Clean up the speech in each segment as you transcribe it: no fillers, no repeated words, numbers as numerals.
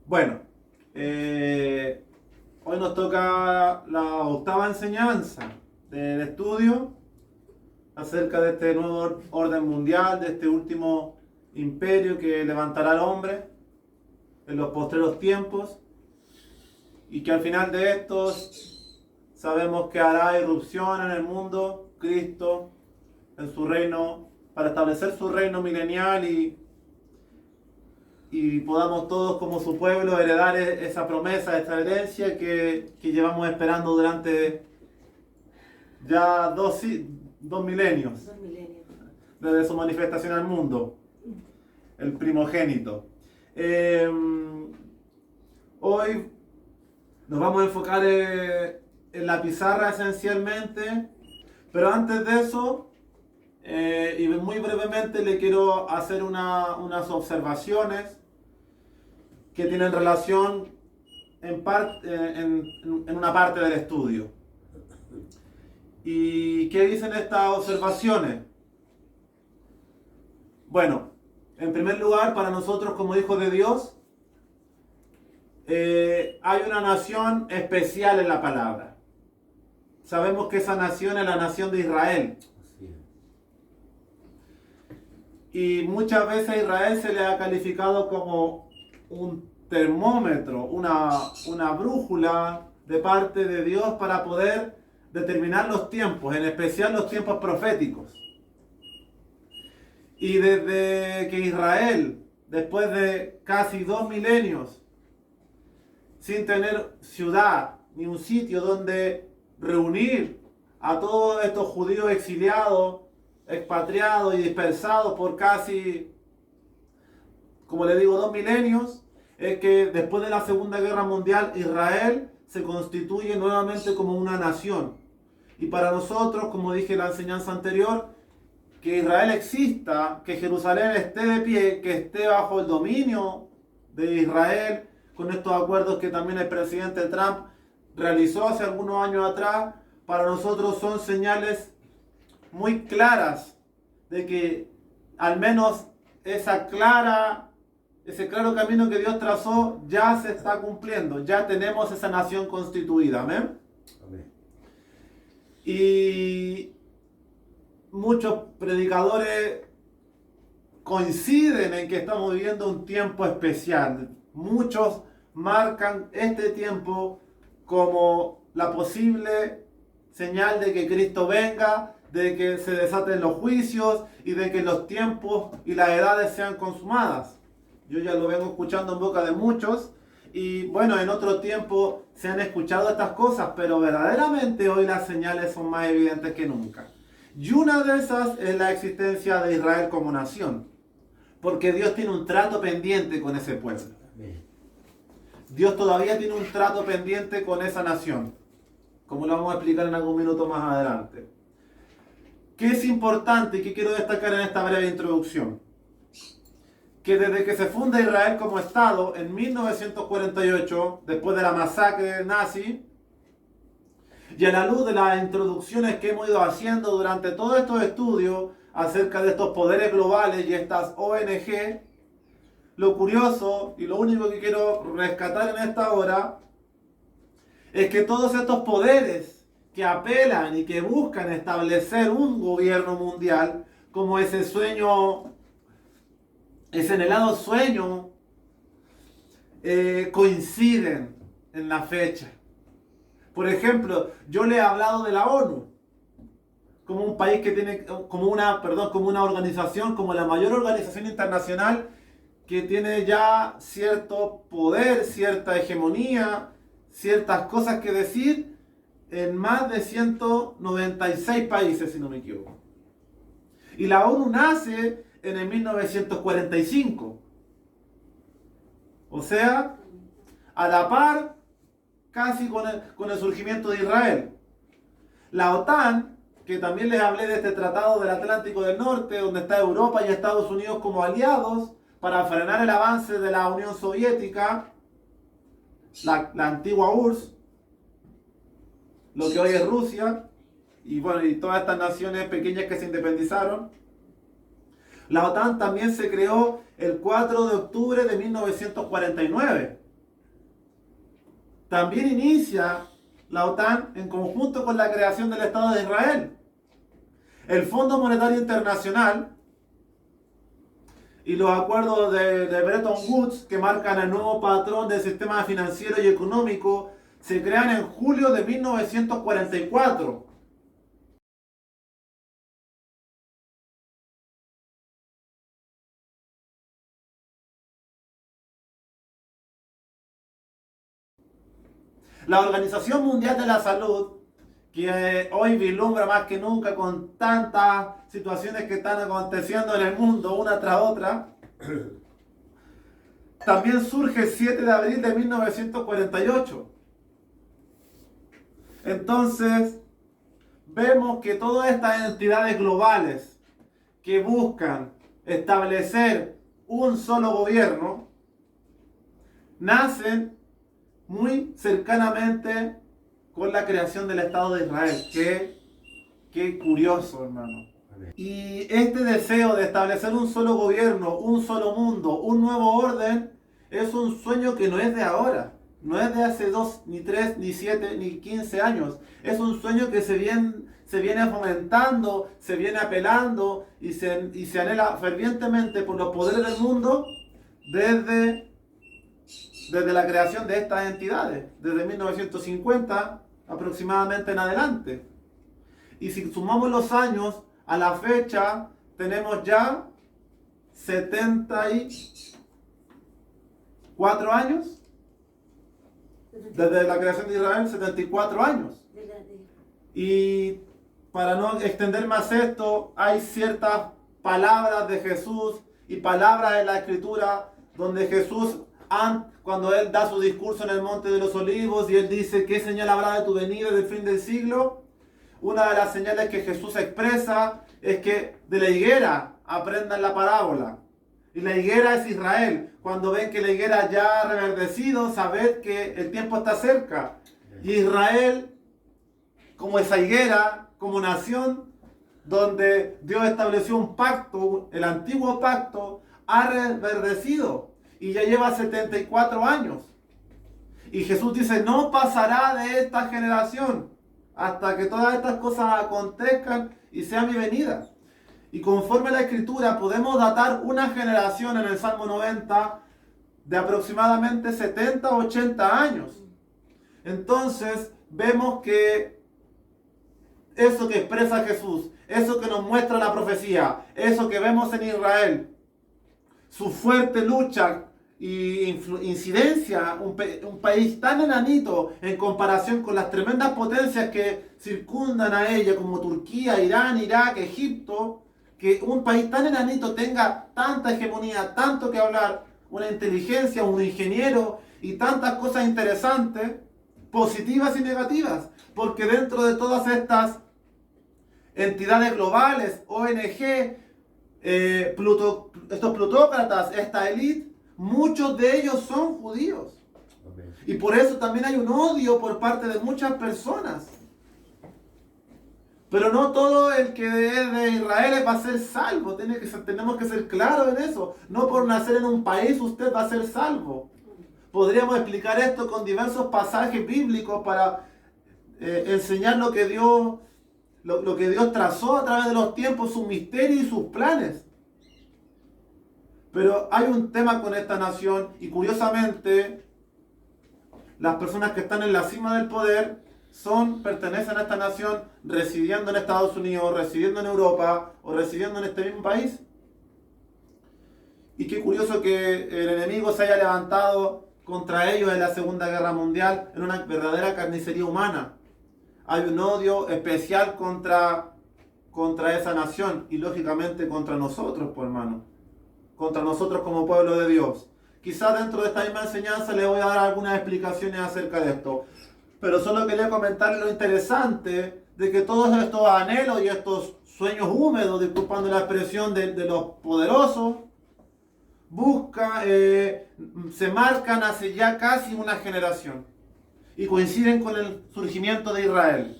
Bueno, hoy nos toca la octava enseñanza del estudio acerca de este nuevo orden mundial, de este último imperio que levantará al hombre en los postreros tiempos y que al final de estos sabemos que hará irrupción en el mundo Cristo en su reino para establecer su reino milenial y podamos todos como su pueblo heredar esa promesa, esa herencia que llevamos esperando durante ya dos milenios, Dos milenios. desde su manifestación al mundo, el primogénito. Hoy nos vamos a enfocar en la pizarra esencialmente, pero antes de eso, y muy brevemente le quiero hacer unas observaciones que tienen relación en una parte del estudio. ¿Y qué dicen estas observaciones? Bueno, en primer lugar, para nosotros como hijos de Dios, hay una nación especial en la palabra. Sabemos que esa nación es la nación de Israel. Y muchas veces a Israel se le ha calificado como un termómetro, una brújula de parte de Dios para poder determinar los tiempos, en especial los tiempos proféticos. Y desde que Israel, después de casi 2 milenios, sin tener ciudad ni un sitio donde reunir a todos estos judíos exiliados, expatriados y dispersados por casi, como le digo, 2 milenios, es que después de la Segunda Guerra Mundial Israel se constituye nuevamente como una nación. Y para nosotros, como dije en la enseñanza anterior, que Israel exista, que Jerusalén esté de pie, que esté bajo el dominio de Israel, con estos acuerdos que también el presidente Trump realizó hace algunos años atrás, para nosotros son señales muy claras de que al menos ese claro camino que Dios trazó ya se está cumpliendo, ya tenemos esa nación constituida, amén. Amén. Y muchos predicadores coinciden en que estamos viviendo un tiempo especial. Muchos marcan este tiempo como la posible señal de que Cristo venga, de que se desaten los juicios y de que los tiempos y las edades sean consumadas. Yo ya lo vengo escuchando en boca de muchos y bueno, en otro tiempo se han escuchado estas cosas, pero verdaderamente hoy las señales son más evidentes que nunca. Y una de esas es la existencia de Israel como nación, porque Dios tiene un trato pendiente con ese pueblo. Amén. Dios todavía tiene un trato pendiente con esa nación, como lo vamos a explicar en algún minuto más adelante. ¿Qué es importante y qué quiero destacar en esta breve introducción? Que desde que se funda Israel como Estado en 1948, después de la masacre nazi, y a la luz de las introducciones que hemos ido haciendo durante todos estos estudios acerca de estos poderes globales y estas ONG, lo curioso y lo único que quiero rescatar en esta hora es que todos estos poderes que apelan y que buscan establecer un gobierno mundial, como ese sueño, ese anhelado sueño, coinciden en la fecha. Por ejemplo, yo le he hablado de la ONU como un país que tiene, como una organización, como la mayor organización internacional que tiene ya cierto poder, cierta hegemonía, ciertas cosas que decir en más de 196 países, si no me equivoco. Y la ONU nace en el 1945. O sea, a la par casi con el surgimiento de Israel. La OTAN, que también les hablé de este tratado del Atlántico del Norte, donde está Europa y Estados Unidos como aliados para frenar el avance de la Unión Soviética, la antigua URSS, lo que hoy es Rusia, y bueno, y todas estas naciones pequeñas que se independizaron. La OTAN también se creó el 4 de octubre de 1949. también inicia la OTAN en conjunto con la creación del Estado de Israel. El Fondo Monetario Internacional y los acuerdos de Bretton Woods, que marcan el nuevo patrón del sistema financiero y económico, se crean en julio de 1944. La Organización Mundial de la Salud, que hoy vislumbra más que nunca con tantas situaciones que están aconteciendo en el mundo una tras otra, también surge el 7 de abril de 1948. Entonces, vemos que todas estas entidades globales que buscan establecer un solo gobierno, nacen muy cercanamente con la creación del Estado de Israel. Qué curioso, hermano. Y este deseo de establecer un solo gobierno, un solo mundo, un nuevo orden, es un sueño que no es de ahora. No es de hace 2, ni 3, ni 7, ni 15 años. Es un sueño que se viene fomentando, se viene apelando y se anhela fervientemente por los poderes del mundo desde la creación de estas entidades, desde 1950 aproximadamente en adelante. Y si sumamos los años a la fecha, tenemos ya 74 años. Desde la creación de Israel, 74 años. Y para no extender más esto, hay ciertas palabras de Jesús y palabras en la Escritura donde Jesús, cuando Él da su discurso en el Monte de los Olivos y Él dice, ¿qué señal habrá de tu venida del fin del siglo? Una de las señales que Jesús expresa es que de la higuera aprendan la parábola. Y la higuera es Israel. Cuando ven que la higuera ya ha reverdecido, sabed que el tiempo está cerca. Y Israel, como esa higuera, como nación, donde Dios estableció un pacto, el antiguo pacto, ha reverdecido. Y ya lleva 74 años. Y Jesús dice, no pasará de esta generación hasta que todas estas cosas acontezcan y sea mi venida. Y conforme a la Escritura podemos datar una generación en el Salmo 90 de aproximadamente 70 o 80 años. Entonces vemos que eso que expresa Jesús, eso que nos muestra la profecía, eso que vemos en Israel, su fuerte lucha y incidencia, un país tan enanito en comparación con las tremendas potencias que circundan a ella, como Turquía, Irán, Irak, Egipto, que un país tan enanito tenga tanta hegemonía, tanto que hablar, una inteligencia, un ingeniero y tantas cosas interesantes, positivas y negativas, porque dentro de todas estas entidades globales, ONG, estos plutócratas, esta élite, muchos de ellos son judíos. Y por eso también hay un odio por parte de muchas personas. Pero no todo el que es de Israel va a ser salvo. Tenemos que ser claros en eso. No por nacer en un país usted va a ser salvo. Podríamos explicar esto con diversos pasajes bíblicos para enseñar lo que Dios trazó a través de los tiempos, sus misterios y sus planes. Pero hay un tema con esta nación y curiosamente las personas que están en la cima del poder pertenecen a esta nación residiendo en Estados Unidos, residiendo en Europa o residiendo en este mismo país. Y qué curioso que el enemigo se haya levantado contra ellos en la Segunda Guerra Mundial en una verdadera carnicería humana. Hay un odio especial contra esa nación y lógicamente contra nosotros, pues hermano. Contra nosotros como pueblo de Dios. Quizás dentro de esta misma enseñanza les voy a dar algunas explicaciones acerca de esto. Pero solo quería comentarles lo interesante de que todos estos anhelos y estos sueños húmedos, disculpando la expresión de los poderosos, se marcan hace ya casi una generación y coinciden con el surgimiento de Israel.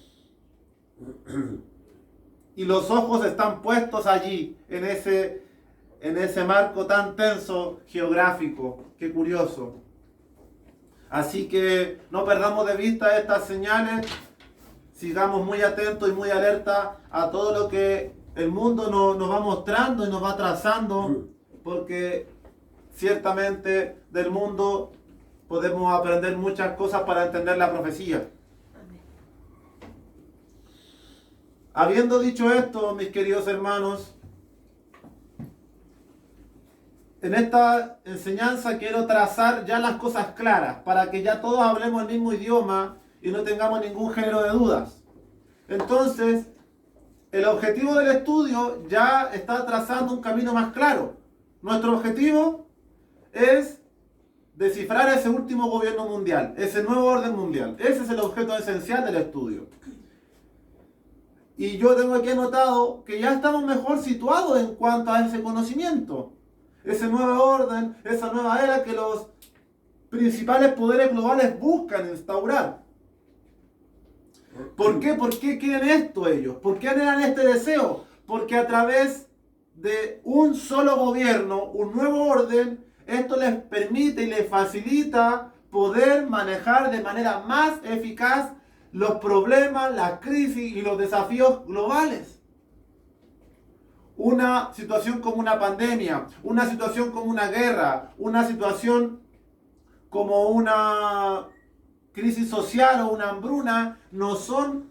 Y los ojos están puestos allí, en ese marco tan tenso geográfico. Qué curioso. Así que no perdamos de vista estas señales, sigamos muy atentos y muy alerta a todo lo que el mundo nos va mostrando y nos va trazando, porque ciertamente del mundo podemos aprender muchas cosas para entender la profecía. Habiendo dicho esto, mis queridos hermanos, en esta enseñanza quiero trazar ya las cosas claras, para que ya todos hablemos el mismo idioma y no tengamos ningún género de dudas. Entonces, el objetivo del estudio ya está trazando un camino más claro. Nuestro objetivo es descifrar ese último gobierno mundial, ese nuevo orden mundial. Ese es el objeto esencial del estudio. Y yo tengo aquí anotado que ya estamos mejor situados en cuanto a ese conocimiento. Ese nuevo orden, esa nueva era que los principales poderes globales buscan instaurar. ¿Por qué? ¿Por qué quieren esto ellos? ¿Por qué anhelan este deseo? Porque a través de un solo gobierno, un nuevo orden, esto les permite y les facilita poder manejar de manera más eficaz los problemas, las crisis y los desafíos globales. Una situación como una pandemia, una situación como una guerra, una situación como una crisis social o una hambruna, no son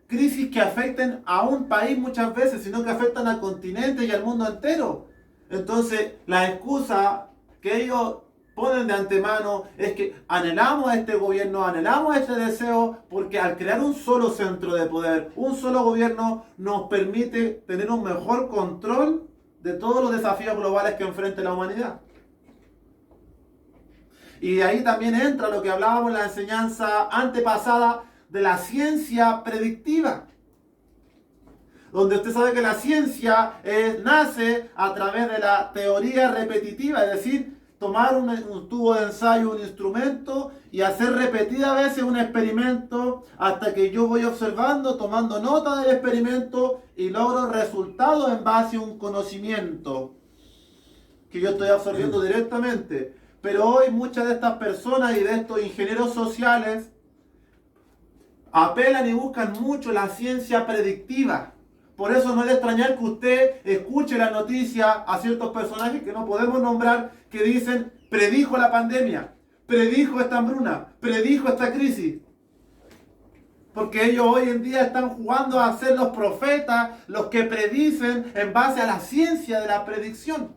crisis que afecten a un país muchas veces, sino que afectan al continente y al mundo entero. Entonces, la excusa que ellos ponen de antemano es que anhelamos a este gobierno, anhelamos a este deseo, porque al crear un solo centro de poder, un solo gobierno, nos permite tener un mejor control de todos los desafíos globales que enfrenta la humanidad. Y de ahí también entra lo que hablábamos en la enseñanza antepasada de la ciencia predictiva, donde usted sabe que la ciencia nace a través de la teoría repetitiva, es decir, tomar un tubo de ensayo, un instrumento y hacer repetidas veces un experimento hasta que yo voy observando, tomando nota del experimento y logro resultados en base a un conocimiento que yo estoy absorbiendo directamente. Pero hoy muchas de estas personas y de estos ingenieros sociales apelan y buscan mucho la ciencia predictiva. Por eso no es de extrañar que usted escuche la noticia a ciertos personajes que no podemos nombrar, que dicen, predijo la pandemia, predijo esta hambruna, predijo esta crisis. Porque ellos hoy en día están jugando a ser los profetas, los que predicen en base a la ciencia de la predicción.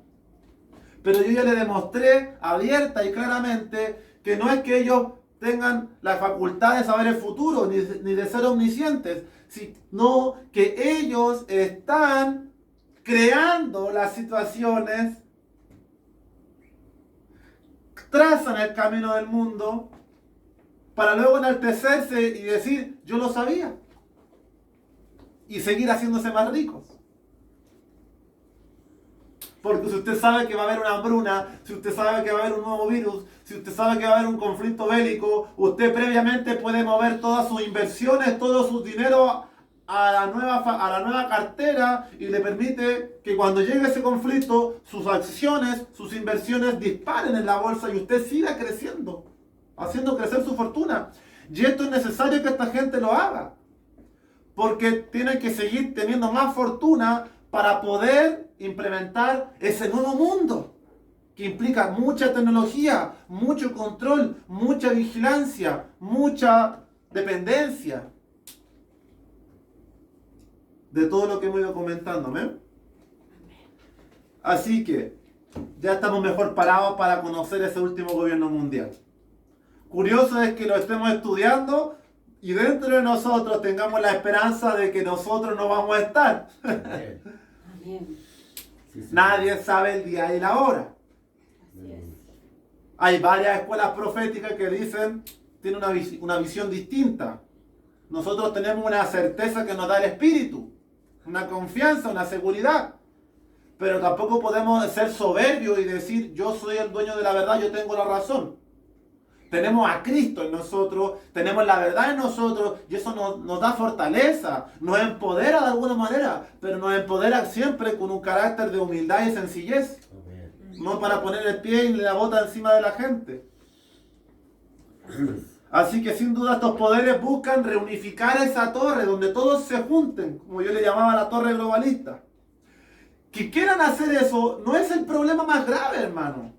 Pero yo ya le demostré abierta y claramente que no es que ellos tengan la facultad de saber el futuro, ni de ser omniscientes, sino que ellos están creando las situaciones, trazan el camino del mundo, para luego enaltecerse y decir, yo lo sabía, y seguir haciéndose más ricos. Porque si usted sabe que va a haber una hambruna, si usted sabe que va a haber un nuevo virus, si usted sabe que va a haber un conflicto bélico, usted previamente puede mover todas sus inversiones, todo su dinero a la nueva cartera y le permite que cuando llegue ese conflicto, sus acciones, sus inversiones disparen en la bolsa y usted siga creciendo, haciendo crecer su fortuna. Y esto es necesario que esta gente lo haga, porque tiene que seguir teniendo más fortuna para poder implementar ese nuevo mundo que implica mucha tecnología, mucho control, mucha vigilancia, mucha dependencia de todo lo que hemos ido comentando, ¿eh? Así que ya estamos mejor parados para conocer ese último gobierno mundial. Curioso es que lo estemos estudiando y dentro de nosotros tengamos la esperanza de que nosotros no vamos a estar. Amén. Nadie sabe el día y la hora. Así es. Hay varias escuelas proféticas que dicen, tienen una visión distinta. Nosotros tenemos una certeza que nos da el Espíritu, una confianza, una seguridad. Pero tampoco podemos ser soberbios y decir, yo soy el dueño de la verdad, yo tengo la razón. Tenemos a Cristo en nosotros, tenemos la verdad en nosotros y eso nos da fortaleza, nos empodera de alguna manera, pero nos empodera siempre con un carácter de humildad y sencillez. No para poner el pie y la bota encima de la gente. Así que sin duda estos poderes buscan reunificar esa torre donde todos se junten, como yo le llamaba la torre globalista. Que quieran hacer eso no es el problema más grave, hermano.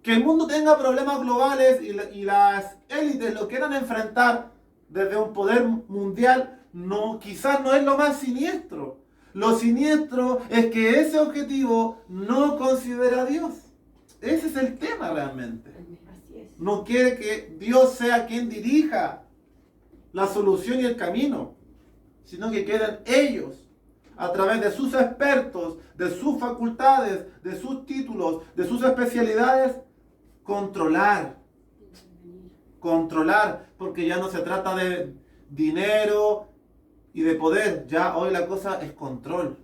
Que el mundo tenga problemas globales y las élites lo quieran enfrentar desde un poder mundial, no, quizás no es lo más siniestro. Lo siniestro es que ese objetivo no considera a Dios. Ese es el tema realmente. Así es. No quiere que Dios sea quien dirija la solución y el camino, sino que quieren ellos, a través de sus expertos, de sus facultades, de sus títulos, de sus especialidades, controlar, porque ya no se trata de dinero y de poder, ya hoy la cosa es control.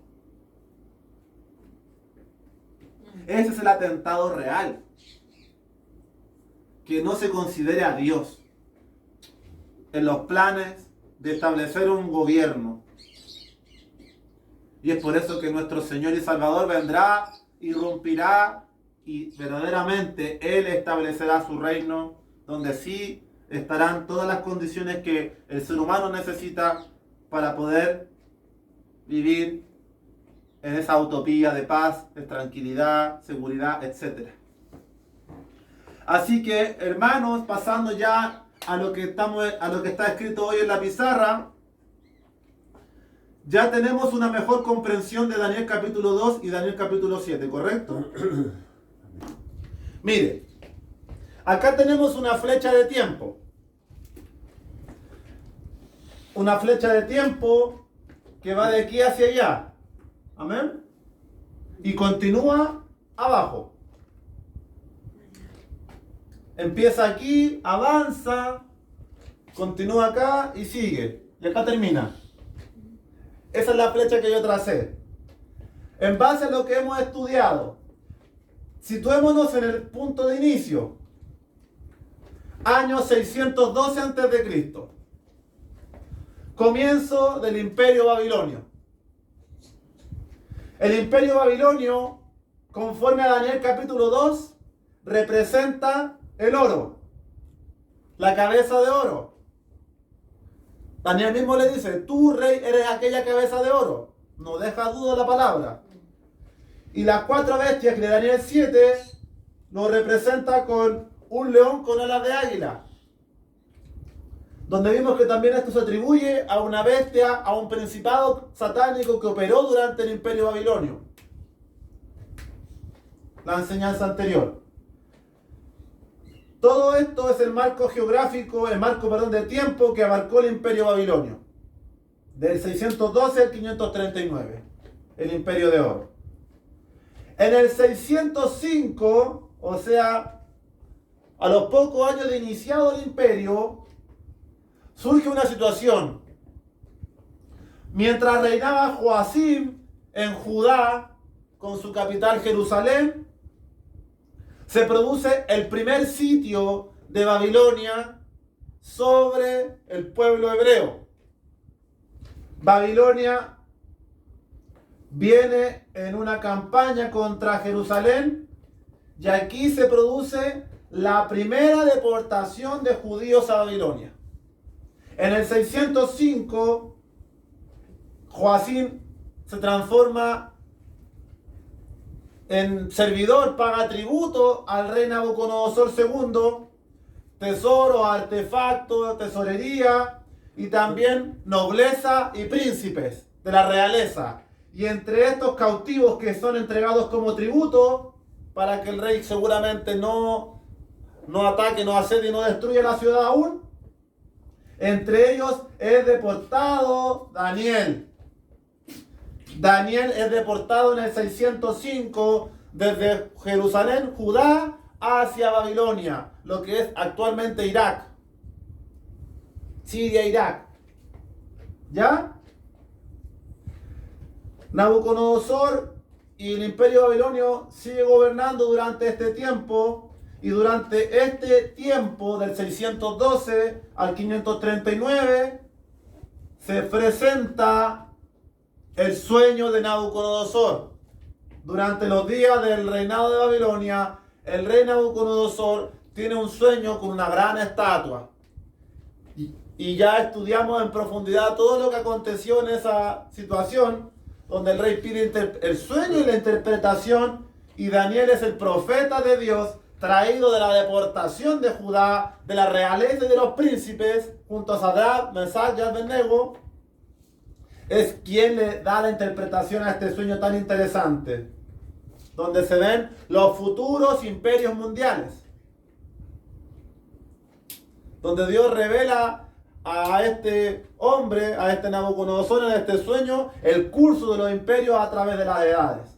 Ese es el atentado real, que no se considere a Dios en los planes de establecer un gobierno. Y es por eso que nuestro Señor y Salvador vendrá, irrumpirá y verdaderamente Él establecerá su reino, donde sí estarán todas las condiciones que el ser humano necesita para poder vivir en esa utopía de paz, de tranquilidad, seguridad, etc. Así que, hermanos, pasando ya a lo que está escrito hoy en la pizarra, ya tenemos una mejor comprensión de Daniel capítulo 2 y Daniel capítulo 7, ¿correcto? Mire, acá tenemos una flecha de tiempo. Una flecha de tiempo que va de aquí hacia allá. Amén. Y continúa abajo. Empieza aquí, avanza, continúa acá y sigue. Y acá termina. Esa es la flecha que yo tracé. En base a lo que hemos estudiado, situémonos en el punto de inicio. Año 612 a.C. Comienzo del Imperio Babilonio. El Imperio Babilonio, conforme a Daniel capítulo 2, representa el oro, la cabeza de oro. Daniel mismo le dice, tú rey eres aquella cabeza de oro. No deja duda la palabra. Y las 4 bestias de Daniel 7 lo representa con un león con alas de águila. Donde vimos que también esto se atribuye a una bestia, a un principado satánico que operó durante el Imperio Babilonio. La enseñanza anterior. Todo esto es el marco geográfico, de tiempo que abarcó el Imperio Babilonio. Del 612 al 539. El Imperio de Oro. En el 605, o sea, a los pocos años de iniciado el imperio, surge una situación. Mientras reinaba Joacim en Judá, con su capital Jerusalén, se produce el primer sitio de Babilonia sobre el pueblo hebreo. Babilonia viene en una campaña contra Jerusalén y aquí se produce la primera deportación de judíos a Babilonia. En el 605, Joacim se transforma en servidor, paga tributo al rey Nabucodonosor II, tesoros, artefactos, tesorería y también nobleza y príncipes de la realeza. Y entre estos cautivos que son entregados como tributo, para que el rey seguramente no ataque, no asedie y no destruya la ciudad aún, entre ellos es deportado Daniel. Daniel es deportado en el 605 desde Jerusalén, Judá, hacia Babilonia, lo que es actualmente Irak. Siria, Irak. ¿Ya? Nabucodonosor y el Imperio Babilonio sigue gobernando durante este tiempo. Y durante este tiempo, del 612 al 539, se presenta el sueño de Nabucodonosor. Durante los días del reinado de Babilonia, el rey Nabucodonosor tiene un sueño con una gran estatua. Y ya estudiamos en profundidad todo lo que aconteció en esa situación, donde el rey pide el sueño y la interpretación, y Daniel es el profeta de Dios, traído de la deportación de Judá, de la realeza y de los príncipes, junto a Sadrach, Mesach y Abednego, es quien le da la interpretación a este sueño tan interesante, donde se ven los futuros imperios mundiales, donde Dios revela a este hombre, a este Nabucodonosor, en este sueño, el curso de los imperios a través de las edades.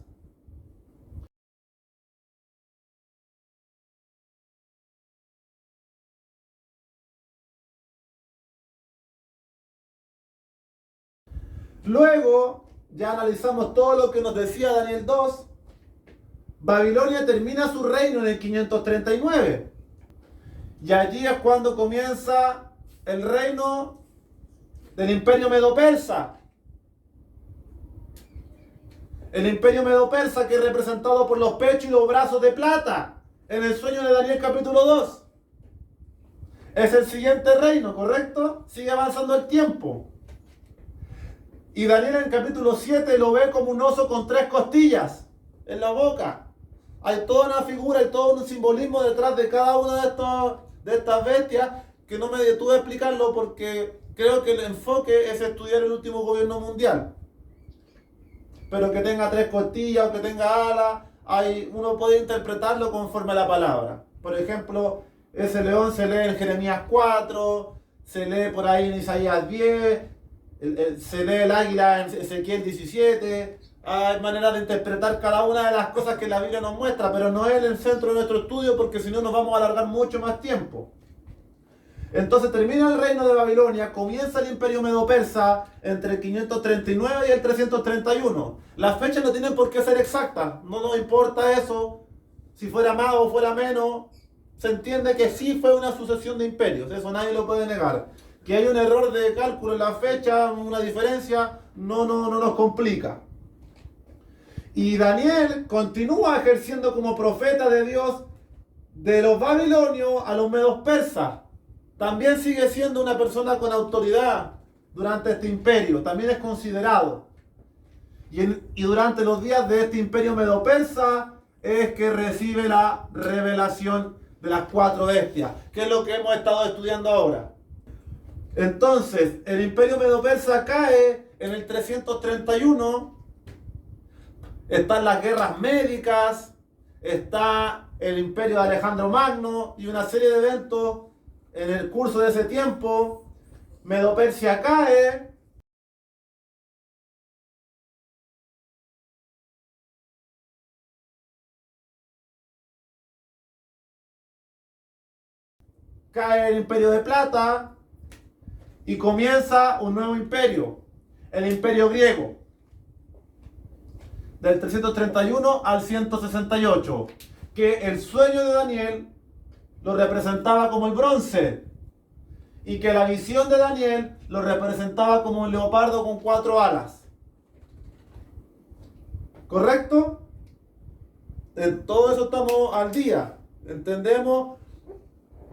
Luego, ya analizamos todo lo que nos decía Daniel 2. Babilonia termina su reino en el 539. Y allí es cuando comienza el reino del imperio medo-persa. El imperio medo-persa, que es representado por los pechos y los brazos de plata en el sueño de Daniel capítulo 2. Es el siguiente reino, ¿correcto? Sigue avanzando el tiempo. Y Daniel en el capítulo 7 lo ve como un oso con 3 costillas en la boca. Hay toda una figura y todo un simbolismo detrás de cada una de estas bestias, que no me detuve a explicarlo porque creo que el enfoque es estudiar el último gobierno mundial. Pero que tenga 3 costillas o que tenga alas, uno puede interpretarlo conforme a la palabra. Por ejemplo, ese león se lee en Jeremías 4, se lee por ahí en Isaías 10, se lee el águila en Ezequiel 17. Hay maneras de interpretar cada una de las cosas que la Biblia nos muestra, pero no es el centro de nuestro estudio, porque si no nos vamos a alargar mucho más tiempo. Entonces termina el reino de Babilonia, comienza el imperio medo-persa entre el 539 y el 331. Las fechas no tienen por qué ser exactas, no nos importa eso, si fuera más o fuera menos, se entiende que sí fue una sucesión de imperios, eso nadie lo puede negar. Que hay un error de cálculo en la fecha, una diferencia, no nos complica. Y Daniel continúa ejerciendo como profeta de Dios de los babilonios a los medos persas. También sigue siendo una persona con autoridad durante este imperio, también es considerado. Y durante los días de este imperio medo-persa es que recibe la revelación de las 4 bestias, que es lo que hemos estado estudiando ahora. Entonces, el imperio medo-persa cae en el 331, están las guerras médicas, está el imperio de Alejandro Magno y una serie de eventos en el curso de ese tiempo. Medo-Persia cae. Cae el imperio de plata y comienza un nuevo imperio, el imperio griego, del 331 al 168, que el sueño de Daniel lo representaba como el bronce y que la visión de Daniel lo representaba como un leopardo con 4 alas. ¿Correcto? En todo eso estamos al día. Entendemos,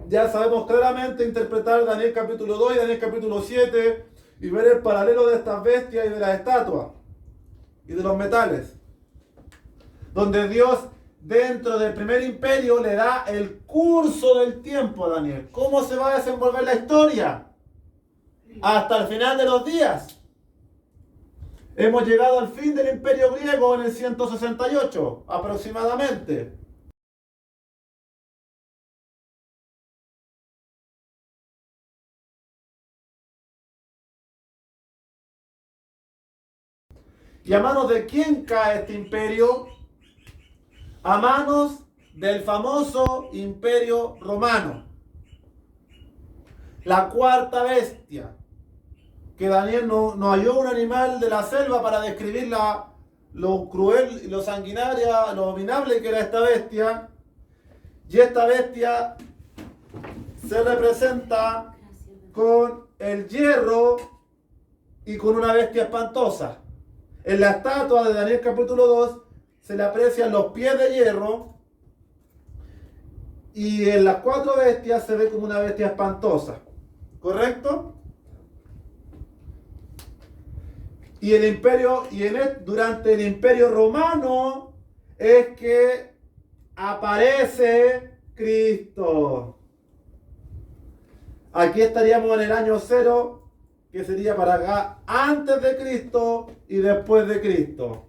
ya sabemos claramente interpretar Daniel capítulo 2 y Daniel capítulo 7 y ver el paralelo de estas bestias y de las estatuas y de los metales, donde Dios dentro del primer imperio le da el curso del tiempo a Daniel. ¿Cómo se va a desenvolver la historia? Hasta el final de los días. Hemos llegado al fin del imperio griego en el 168 aproximadamente. ¿Y a manos de quién cae este imperio? A manos del famoso imperio romano. La 4ª bestia. Que Daniel no halló un animal de la selva para describir lo cruel y lo sanguinaria, lo abominable que era esta bestia. Y esta bestia se representa con el hierro y con una bestia espantosa. En la estatua de Daniel capítulo 2 se le aprecian los pies de hierro Y en las 4 bestias se ve como una bestia espantosa. ¿Correcto? Y el imperio, durante el imperio romano es que aparece Cristo. Aquí estaríamos en el año 0, que sería para acá antes de Cristo y después de Cristo.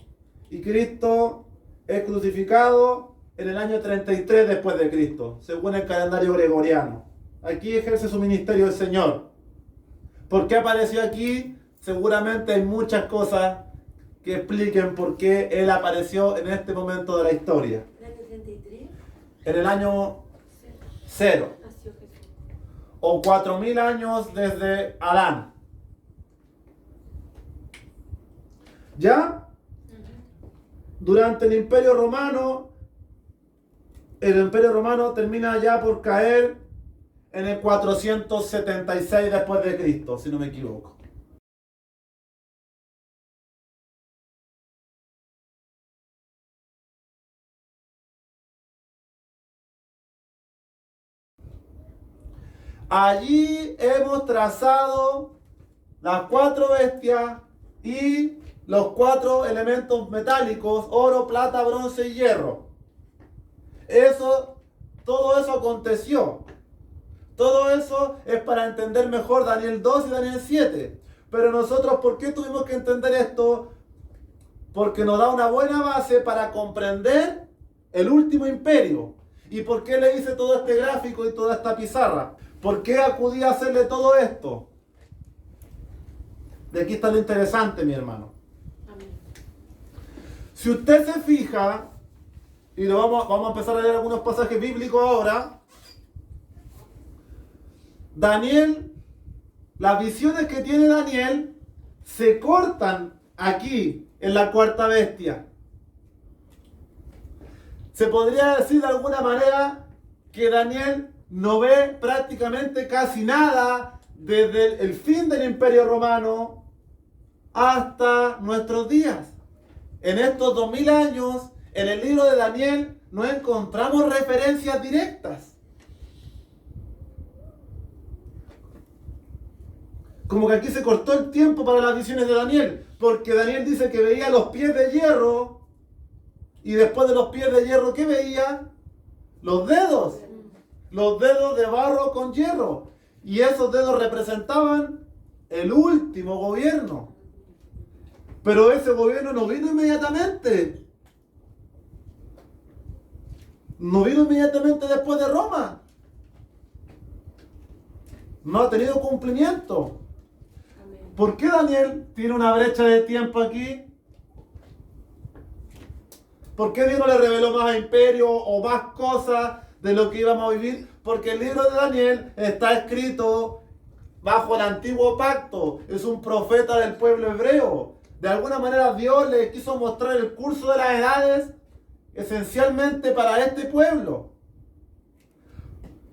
Y Cristo es crucificado en el año 33 después de Cristo, según el calendario gregoriano. Aquí ejerce su ministerio el Señor. ¿Por qué apareció aquí? Seguramente hay muchas cosas que expliquen por qué Él apareció en este momento de la historia. ¿En el año 33? En el año 0. Nació Jesús. O 4000 años desde Adán. ¿Ya? Durante el Imperio Romano, el Imperio Romano termina ya por caer en el 476 después de Cristo, si no me equivoco. Allí hemos trazado las 4 bestias y los 4 elementos metálicos: oro, plata, bronce y hierro. Todo eso aconteció. Todo eso es para entender mejor Daniel 2 y Daniel 7. Pero nosotros, ¿por qué tuvimos que entender esto? Porque nos da una buena base para comprender el último imperio. ¿Y por qué le hice todo este gráfico y toda esta pizarra? ¿Por qué acudí a hacerle todo esto? De aquí está lo interesante, mi hermano. Amén. Si usted se fija, y vamos a empezar a leer algunos pasajes bíblicos ahora. Daniel, las visiones que tiene Daniel se cortan aquí en la 4ª bestia. Se podría decir de alguna manera que Daniel no ve prácticamente casi nada desde el fin del Imperio Romano hasta nuestros días. En estos 2000 años, en el libro de Daniel, no encontramos referencias directas. Como que aquí se cortó el tiempo para las visiones de Daniel, porque Daniel dice que veía los pies de hierro, y después de los pies de hierro, ¿qué veía? Los dedos de barro con hierro, y esos dedos representaban el último gobierno. Pero ese gobierno no vino inmediatamente. No vino inmediatamente después de Roma. No ha tenido cumplimiento. ¿Por qué Daniel tiene una brecha de tiempo aquí? ¿Por qué Dios no le reveló más imperio o más cosas de lo que íbamos a vivir? Porque el libro de Daniel está escrito bajo el antiguo pacto. Es un profeta del pueblo hebreo. De alguna manera Dios le quiso mostrar el curso de las edades esencialmente para este pueblo.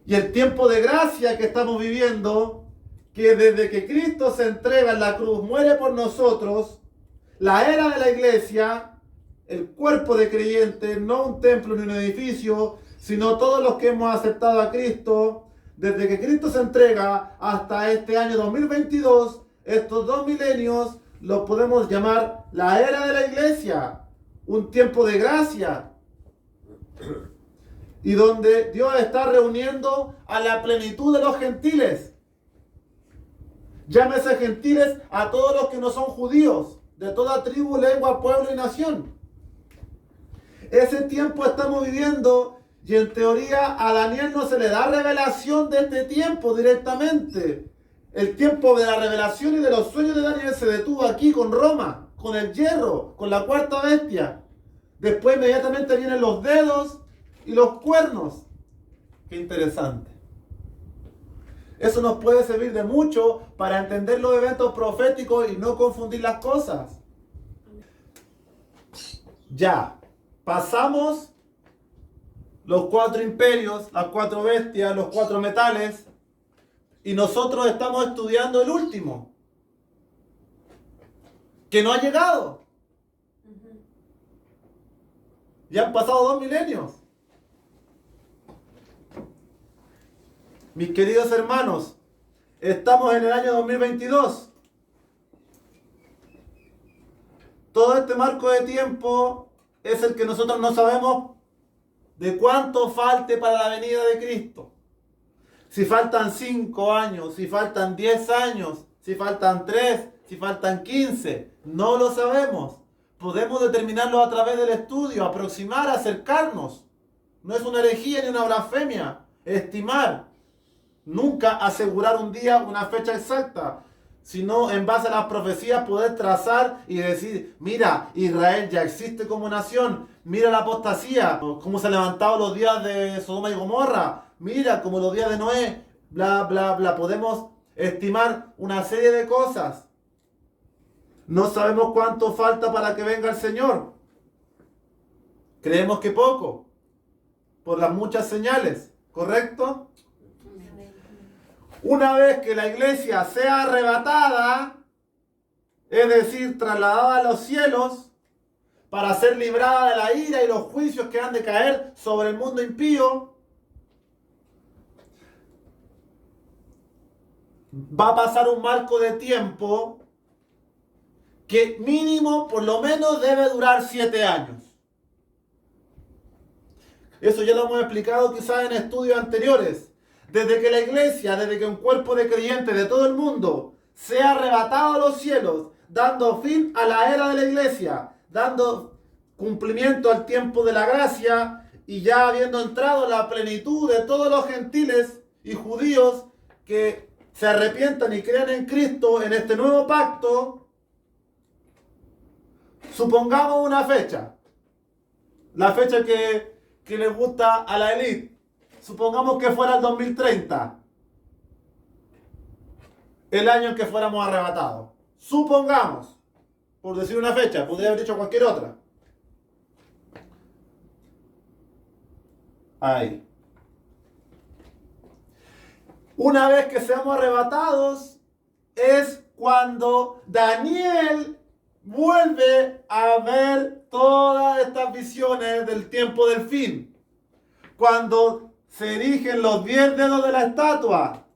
Y el tiempo de gracia que estamos viviendo, que desde que Cristo se entrega en la cruz, muere por nosotros, la era de la iglesia, el cuerpo de creyentes, no un templo ni un edificio, sino todos los que hemos aceptado a Cristo, desde que Cristo se entrega hasta este año 2022, estos 2 milenios los podemos llamar la era de la iglesia, un tiempo de gracia, y donde Dios está reuniendo a la plenitud de los gentiles. Llámese gentiles a todos los que no son judíos, de toda tribu, lengua, pueblo y nación. Ese tiempo estamos viviendo, y en teoría a Daniel no se le da revelación de este tiempo directamente. El tiempo de la revelación y de los sueños de Daniel se detuvo aquí con Roma, con el hierro, con la 4ª bestia. Después inmediatamente vienen los dedos y los cuernos. Qué interesante. Eso nos puede servir de mucho para entender los eventos proféticos y no confundir las cosas. Ya, pasamos los 4 imperios, las 4 bestias, los 4 metales, y nosotros estamos estudiando el último, que no ha llegado. Ya han pasado 2 milenios. Mis queridos hermanos, estamos en el año 2022. Todo este marco de tiempo es el que nosotros no sabemos de cuánto falte para la venida de Cristo. Si faltan 5 años, si faltan 10 años, si faltan 3, si faltan 15, no lo sabemos. Podemos determinarlo a través del estudio, aproximar, acercarnos. No es una herejía ni una blasfemia. Estimar. Nunca asegurar un día, una fecha exacta, sino en base a las profecías poder trazar y decir, mira, Israel ya existe como nación, mira la apostasía, cómo se han levantado los días de Sodoma y Gomorra, mira como los días de Noé, bla, bla, bla. Podemos estimar una serie de cosas. No sabemos cuánto falta para que venga el Señor. Creemos que poco, por las muchas señales, ¿correcto? Una vez que la iglesia sea arrebatada, es decir, trasladada a los cielos, para ser librada de la ira y los juicios que han de caer sobre el mundo impío, va a pasar un marco de tiempo que mínimo, por lo menos, debe durar 7 años. Eso ya lo hemos explicado quizás en estudios anteriores. Desde que la iglesia, desde que un cuerpo de creyentes de todo el mundo sea arrebatado a los cielos, dando fin a la era de la iglesia, dando cumplimiento al tiempo de la gracia y ya habiendo entrado la plenitud de todos los gentiles y judíos que se arrepientan y crean en Cristo en este nuevo pacto, supongamos una fecha, la fecha que les gusta a la élite. Supongamos que fuera el 2030, el año en que fuéramos arrebatados. Supongamos, por decir una fecha, podría haber dicho cualquier otra. Ahí. Una vez que seamos arrebatados, es cuando Daniel vuelve a ver todas estas visiones del tiempo del fin. Cuando se erigen los 10 dedos de la estatua,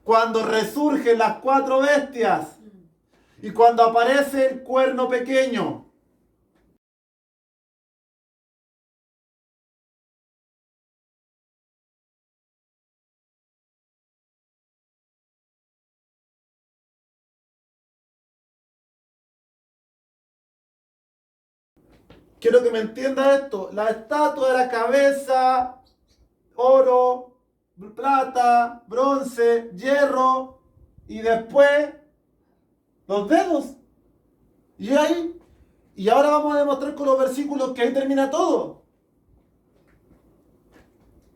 cuando resurgen las 4 bestias y cuando aparece el cuerno pequeño. Quiero que me entienda esto. La estatua era cabeza, oro, plata, bronce, hierro y después los dedos. Y ahora vamos a demostrar con los versículos que ahí termina todo.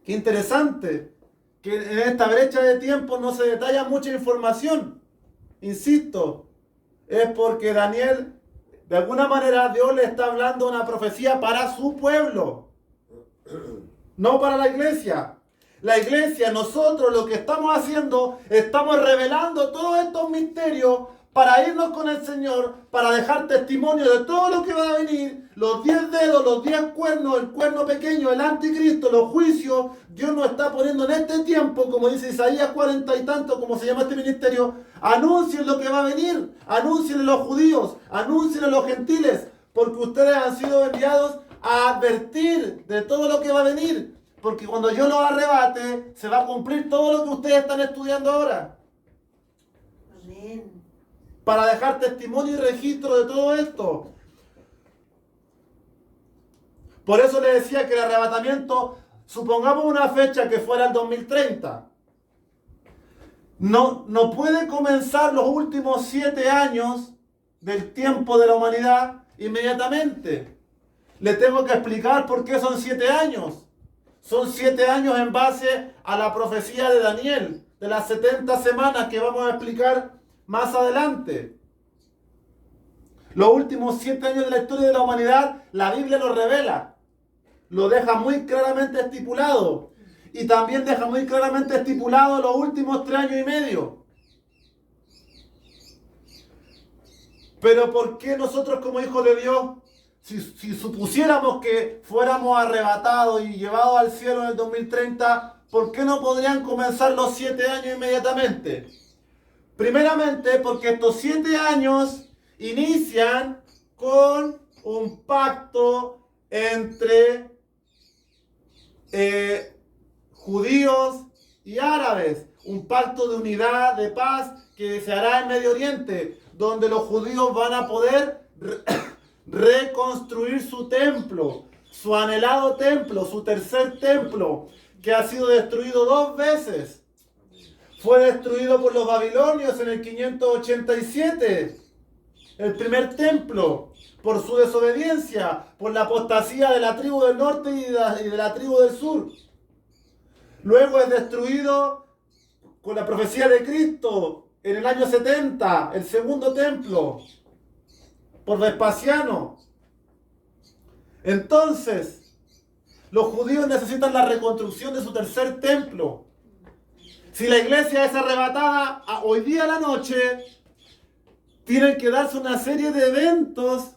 Qué interesante que en esta brecha de tiempo no se detalla mucha información. Insisto, es porque Daniel, de alguna manera, Dios le está hablando una profecía para su pueblo, no para la iglesia. La iglesia, nosotros lo que estamos haciendo, estamos revelando todos estos misterios para irnos con el Señor, para dejar testimonio de todo lo que va a venir, los 10 dedos, los 10 cuernos, el cuerno pequeño, el anticristo, los juicios. Dios nos está poniendo en este tiempo, como dice Isaías 40 y tanto, como se llama este ministerio, anuncien lo que va a venir, anuncien a los judíos, anuncien a los gentiles, porque ustedes han sido enviados a advertir de todo lo que va a venir, porque cuando yo los arrebate, se va a cumplir todo lo que ustedes están estudiando ahora. Amén. Para dejar testimonio y registro de todo esto. Por eso le decía que el arrebatamiento, supongamos una fecha que fuera el 2030. No puede comenzar los últimos 7 años del tiempo de la humanidad inmediatamente. Le tengo que explicar por qué son 7 años. Son 7 años en base a la profecía de Daniel, de las 70 semanas que vamos a explicar más adelante. Los últimos 7 años de la historia de la humanidad, la Biblia lo revela. Lo deja muy claramente estipulado. Y también deja muy claramente estipulado los últimos 3 años y medio. Pero ¿por qué nosotros como hijos de Dios, si supusiéramos que fuéramos arrebatados y llevados al cielo en el 2030, ¿por qué no podrían comenzar los 7 años inmediatamente? Primeramente, porque estos 7 años inician con un pacto entre judíos y árabes, un pacto de unidad, de paz que se hará en Medio Oriente, donde los judíos van a poder reconstruir su templo, su anhelado templo, su tercer templo, que ha sido destruido 2 veces. Fue destruido por los babilonios en el 587, el primer templo, por su desobediencia, por la apostasía de la tribu del norte y de la tribu del sur. Luego es destruido con la profecía de Cristo en el año 70, el segundo templo, por Vespasiano. Entonces, los judíos necesitan la reconstrucción de su tercer templo. Si la iglesia es arrebatada hoy día a la noche, tienen que darse una serie de eventos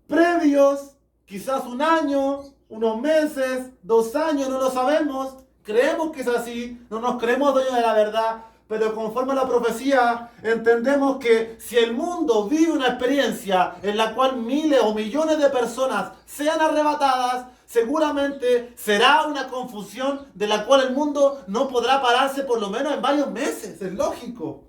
previos, quizás 1 año, unos meses, 2 años, no lo sabemos. Creemos que es así, no nos creemos dueños de la verdad, pero conforme a la profecía, entendemos que si el mundo vive una experiencia en la cual miles o millones de personas sean arrebatadas, seguramente será una confusión de la cual el mundo no podrá pararse por lo menos en varios meses, es lógico.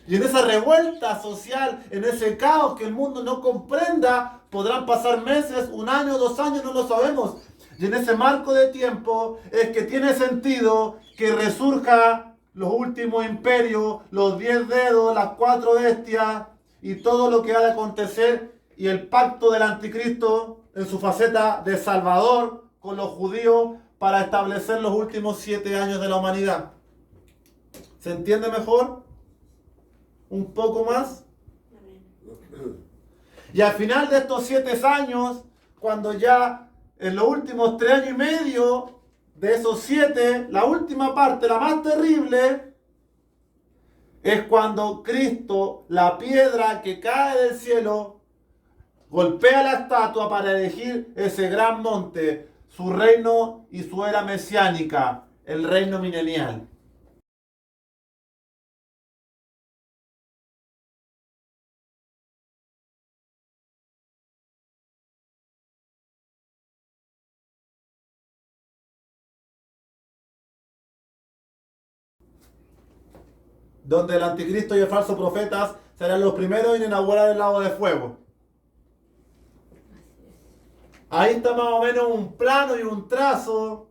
Y en esa revuelta social, en ese caos que el mundo no comprenda, podrán pasar meses, 1 año, 2 años, no lo sabemos. Y en ese marco de tiempo es que tiene sentido que resurja los últimos imperios, los 10 dedos, las 4 bestias y todo lo que ha de acontecer y el pacto del anticristo en su faceta de salvador con los judíos para establecer los últimos 7 años de la humanidad. ¿Se entiende mejor? ¿Un poco más? Y al final de estos 7 años, cuando ya en los últimos 3 años y medio de esos 7, la última parte, la más terrible, es cuando Cristo, la piedra que cae del cielo, golpea la estatua para elegir ese gran monte, su reino y su era mesiánica, el reino milenial. Donde el anticristo y el falso profetas serán los primeros en inaugurar el lago de fuego. Ahí está más o menos un plano y un trazo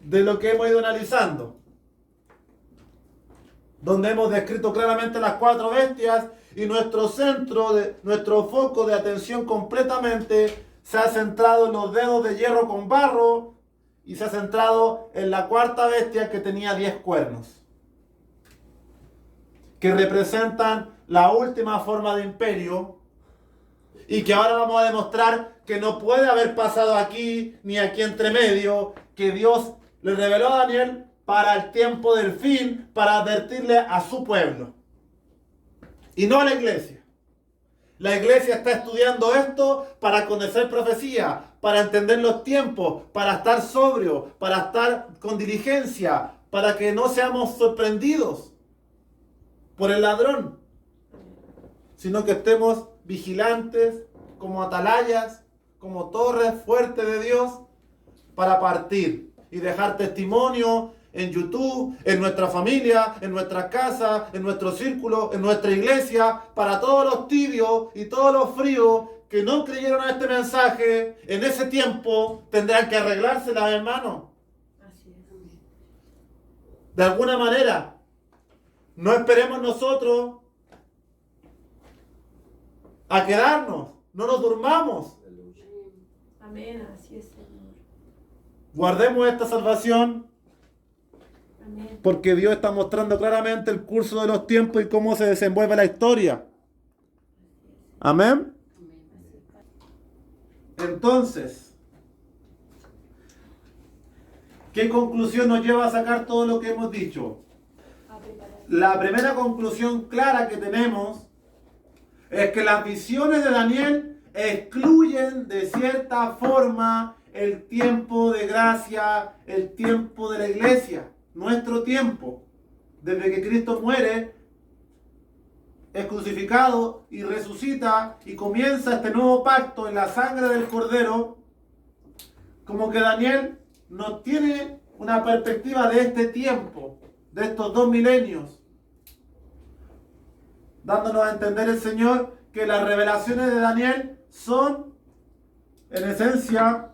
de lo que hemos ido analizando. Donde hemos descrito claramente las 4 bestias y nuestro centro, nuestro foco de atención completamente se ha centrado en los dedos de hierro con barro y se ha centrado en la 4ª bestia que tenía 10 cuernos. Que representan la última forma de imperio y que ahora vamos a demostrar que no puede haber pasado aquí ni aquí entre medio, que Dios le reveló a Daniel para el tiempo del fin, para advertirle a su pueblo y no a la iglesia. La iglesia está estudiando esto para conocer profecía, para entender los tiempos, para estar sobrio, para estar con diligencia, para que no seamos sorprendidos por el ladrón, sino que estemos vigilantes como atalayas, como torres fuertes de Dios para partir y dejar testimonio en YouTube, en nuestra familia, en nuestra casa, en nuestro círculo, en nuestra iglesia, para todos los tibios y todos los fríos que no creyeron a este mensaje. En ese tiempo tendrán que arreglárselas, hermanos. De alguna manera. No esperemos nosotros a quedarnos, no nos durmamos. Amén, así es, Señor. Guardemos esta salvación. Amén. Porque Dios está mostrando claramente el curso de los tiempos y cómo se desenvuelve la historia. Amén. Entonces, ¿qué conclusión nos lleva a sacar todo lo que hemos dicho? La primera conclusión clara que tenemos es que las visiones de Daniel excluyen de cierta forma el tiempo de gracia, el tiempo de la iglesia, nuestro tiempo. Desde que Cristo muere, es crucificado y resucita y comienza este nuevo pacto en la sangre del Cordero, como que Daniel nos tiene una perspectiva de este tiempo, de estos 2 milenios, dándonos a entender el Señor que las revelaciones de Daniel son, en esencia,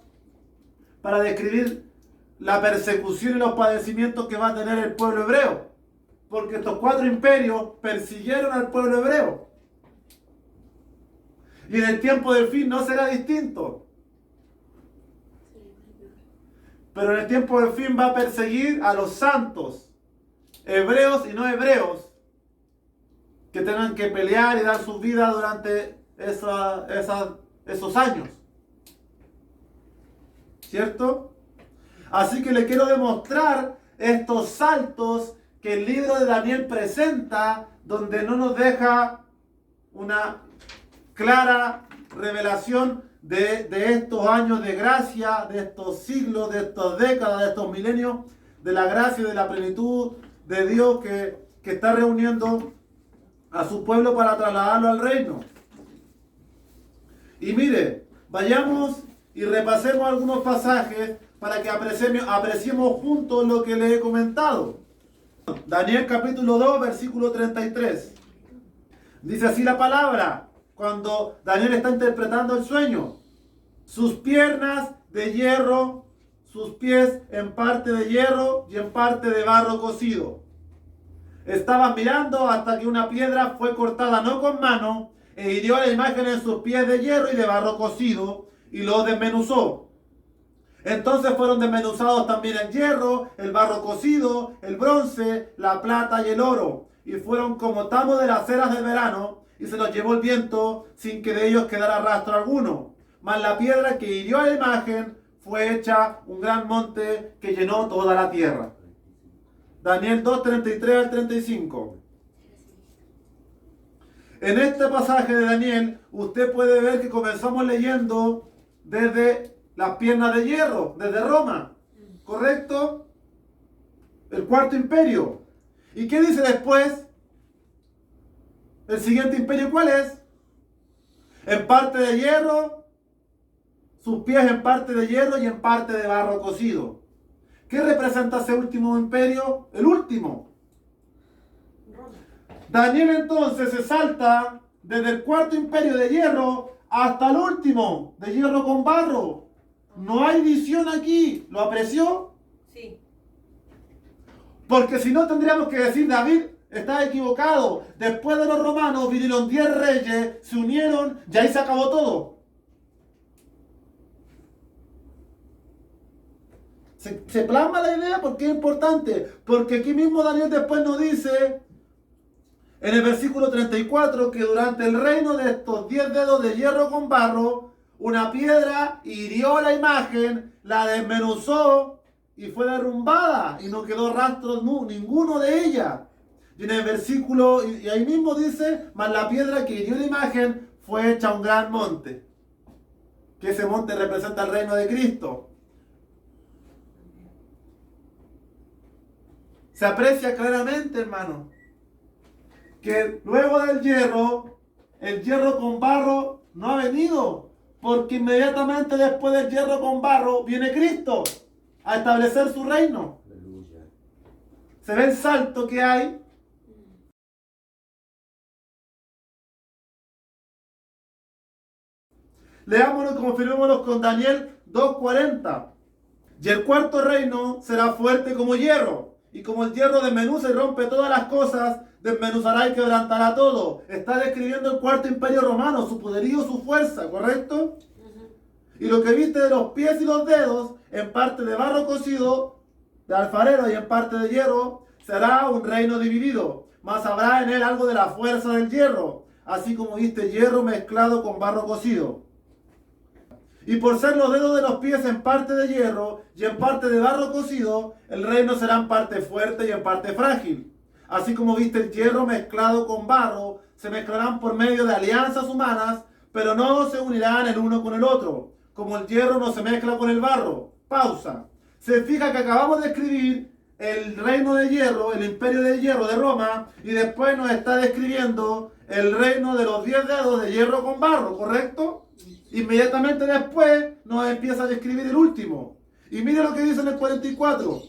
para describir la persecución y los padecimientos que va a tener el pueblo hebreo. Porque estos 4 imperios persiguieron al pueblo hebreo. Y en el tiempo del fin no será distinto. Pero en el tiempo del fin va a perseguir a los santos, hebreos y no hebreos, que tengan que pelear y dar su vida durante esos años. ¿Cierto? Así que le quiero demostrar estos saltos que el libro de Daniel presenta, donde no nos deja una clara revelación de estos años de gracia, de estos siglos, de estas décadas, de estos milenios, de la gracia y de la plenitud de Dios que está reuniendo a su pueblo para trasladarlo al reino. Y mire, vayamos y repasemos algunos pasajes para que apreciemos juntos lo que les he comentado. Daniel capítulo 2, versículo 33. Dice así la palabra, cuando Daniel está interpretando el sueño. Sus piernas de hierro, sus pies en parte de hierro y en parte de barro cocido. Estaba mirando hasta que una piedra fue cortada no con mano e hirió la imagen en sus pies de hierro y de barro cocido y lo desmenuzó. Entonces fueron desmenuzados también el hierro, el barro cocido, el bronce, la plata y el oro, y fueron como tamo de las eras del verano, y se los llevó el viento sin que de ellos quedara rastro alguno. Mas la piedra que hirió a la imagen fue hecha un gran monte que llenó toda la tierra. Daniel 2, 33 al 35. En este pasaje de Daniel, usted puede ver que comenzamos leyendo desde las piernas de hierro, desde Roma, ¿correcto? El 4.º imperio. ¿Y qué dice después? El siguiente imperio, ¿cuál es? En parte de hierro, sus pies en parte de hierro y en parte de barro cocido. ¿Qué representa ese último imperio? El último. Daniel entonces se salta desde el 4.º imperio de hierro hasta el último, de hierro con barro. No hay visión aquí. ¿Lo apreció? Sí. Porque si no tendríamos que decir, David está equivocado. Después de los romanos vinieron 10 reyes, se unieron y ahí se acabó todo. Se plasma la idea porque es importante. Porque aquí mismo Daniel después nos dice, en el versículo 34, que durante el reino de estos 10 dedos de hierro con barro, una piedra hirió la imagen, la desmenuzó y fue derrumbada y no quedó rastro ninguno de ella. Y en el versículo, y ahí mismo dice, mas la piedra que hirió la imagen fue hecha un gran monte. Que ese monte representa el reino de Cristo. Se aprecia claramente, hermano, que luego del hierro, el hierro con barro no ha venido, porque inmediatamente después del hierro con barro viene Cristo a establecer su reino. Aleluya. ¿Se ve el salto que hay? Leámoslo y confirmémoslo con Daniel 2:40. Y el cuarto reino será fuerte como hierro, y como el hierro desmenuza y rompe todas las cosas, desmenuzará y quebrantará todo. Está describiendo el 4.º imperio romano, su poderío, su fuerza, ¿correcto? Y lo que viste de los pies y los dedos, en parte de barro cocido, de alfarero y en parte de hierro, será un reino dividido. Mas habrá en él algo de la fuerza del hierro, así como viste hierro mezclado con barro cocido. Y por ser los dedos de los pies en parte de hierro y en parte de barro cocido, el reino será en parte fuerte y en parte frágil. Así como viste el hierro mezclado con barro, se mezclarán por medio de alianzas humanas, pero no se unirán el uno con el otro, como el hierro no se mezcla con el barro. Pausa. Se fija que acabamos de escribir el reino de hierro, el imperio de hierro de Roma, y después nos está describiendo el reino de los 10 dedos de hierro con barro, ¿correcto? Inmediatamente después nos empieza a describir el último. Y mire lo que dice en el 44.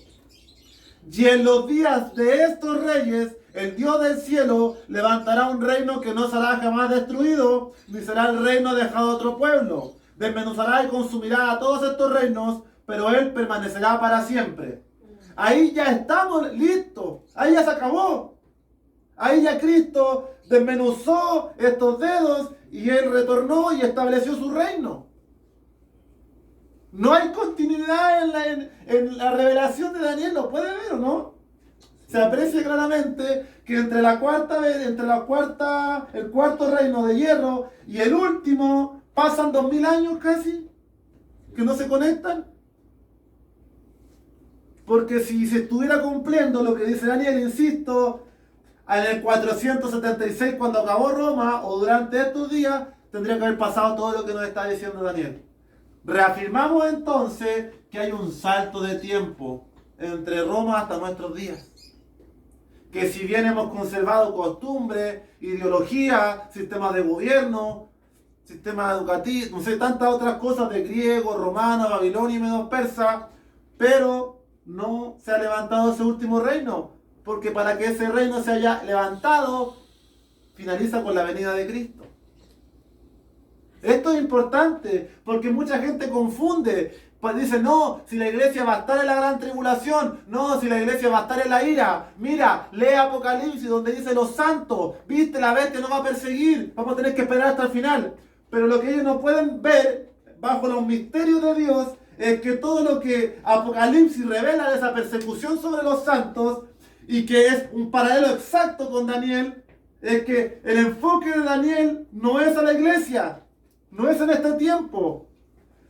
Y en los días de estos reyes, el Dios del cielo levantará un reino que no será jamás destruido, ni será el reino dejado a otro pueblo. Desmenuzará y consumirá a todos estos reinos, pero él permanecerá para siempre. Ahí ya estamos listos. Ahí ya se acabó. Ahí ya Cristo desmenuzó estos dedos y él retornó y estableció su reino. No hay continuidad en la revelación de Daniel, ¿lo puede ver o no? Se aprecia claramente que entre el cuarto reino de hierro y el último pasan 2000 años casi, que no se conectan. Porque si se estuviera cumpliendo lo que dice Daniel, insisto, en el 476 cuando acabó Roma o durante estos días, tendría que haber pasado todo lo que nos está diciendo Daniel. Reafirmamos entonces que hay un salto de tiempo entre Roma hasta nuestros días. Que si bien hemos conservado costumbres, ideología, sistemas de gobierno, sistemas educativos, no sé, tantas otras cosas de griego, romano, babilonio y medio persa, pero no se ha levantado ese último reino, porque para que ese reino se haya levantado, finaliza con la venida de Cristo. Esto es importante, porque mucha gente confunde, pues dice, no, si la iglesia va a estar en la gran tribulación, no, si la iglesia va a estar en la ira. Mira, lee Apocalipsis donde dice los santos, viste, la bestia no va a perseguir, vamos a tener que esperar hasta el final. Pero lo que ellos no pueden ver, bajo los misterios de Dios, es que todo lo que Apocalipsis revela de esa persecución sobre los santos, y que es un paralelo exacto con Daniel, es que el enfoque de Daniel no es a la iglesia, no es en este tiempo.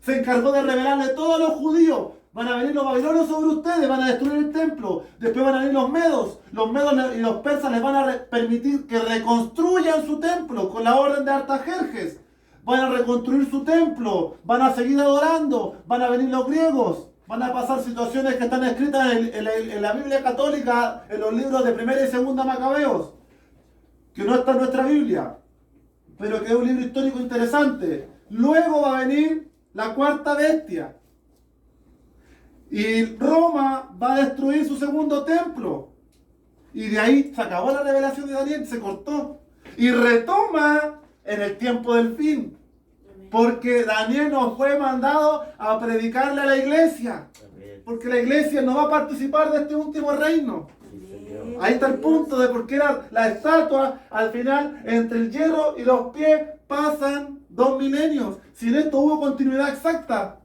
Se encargó de revelarle todo a los judíos. Van a venir los babilonios sobre ustedes, van a destruir el templo. Después van a venir los medos y los persas les van a permitir que reconstruyan su templo con la orden de Artajerjes. Van a reconstruir su templo, van a seguir adorando, van a venir los griegos. Van a pasar situaciones que están escritas en la Biblia católica, en los libros de Primera y Segunda Macabeos, que no está en nuestra Biblia, pero que es un libro histórico interesante. Luego va a venir la cuarta bestia. Y Roma va a destruir su segundo templo. Y de ahí se acabó la revelación de Daniel, se cortó. Y retoma en el tiempo del fin. Porque Daniel nos fue mandado a predicarle a la iglesia. Porque la iglesia no va a participar de este último reino. Ahí está el punto de por qué la estatua, al final, entre el hierro y los pies, pasan 2 milenios. Sin esto hubo continuidad exacta.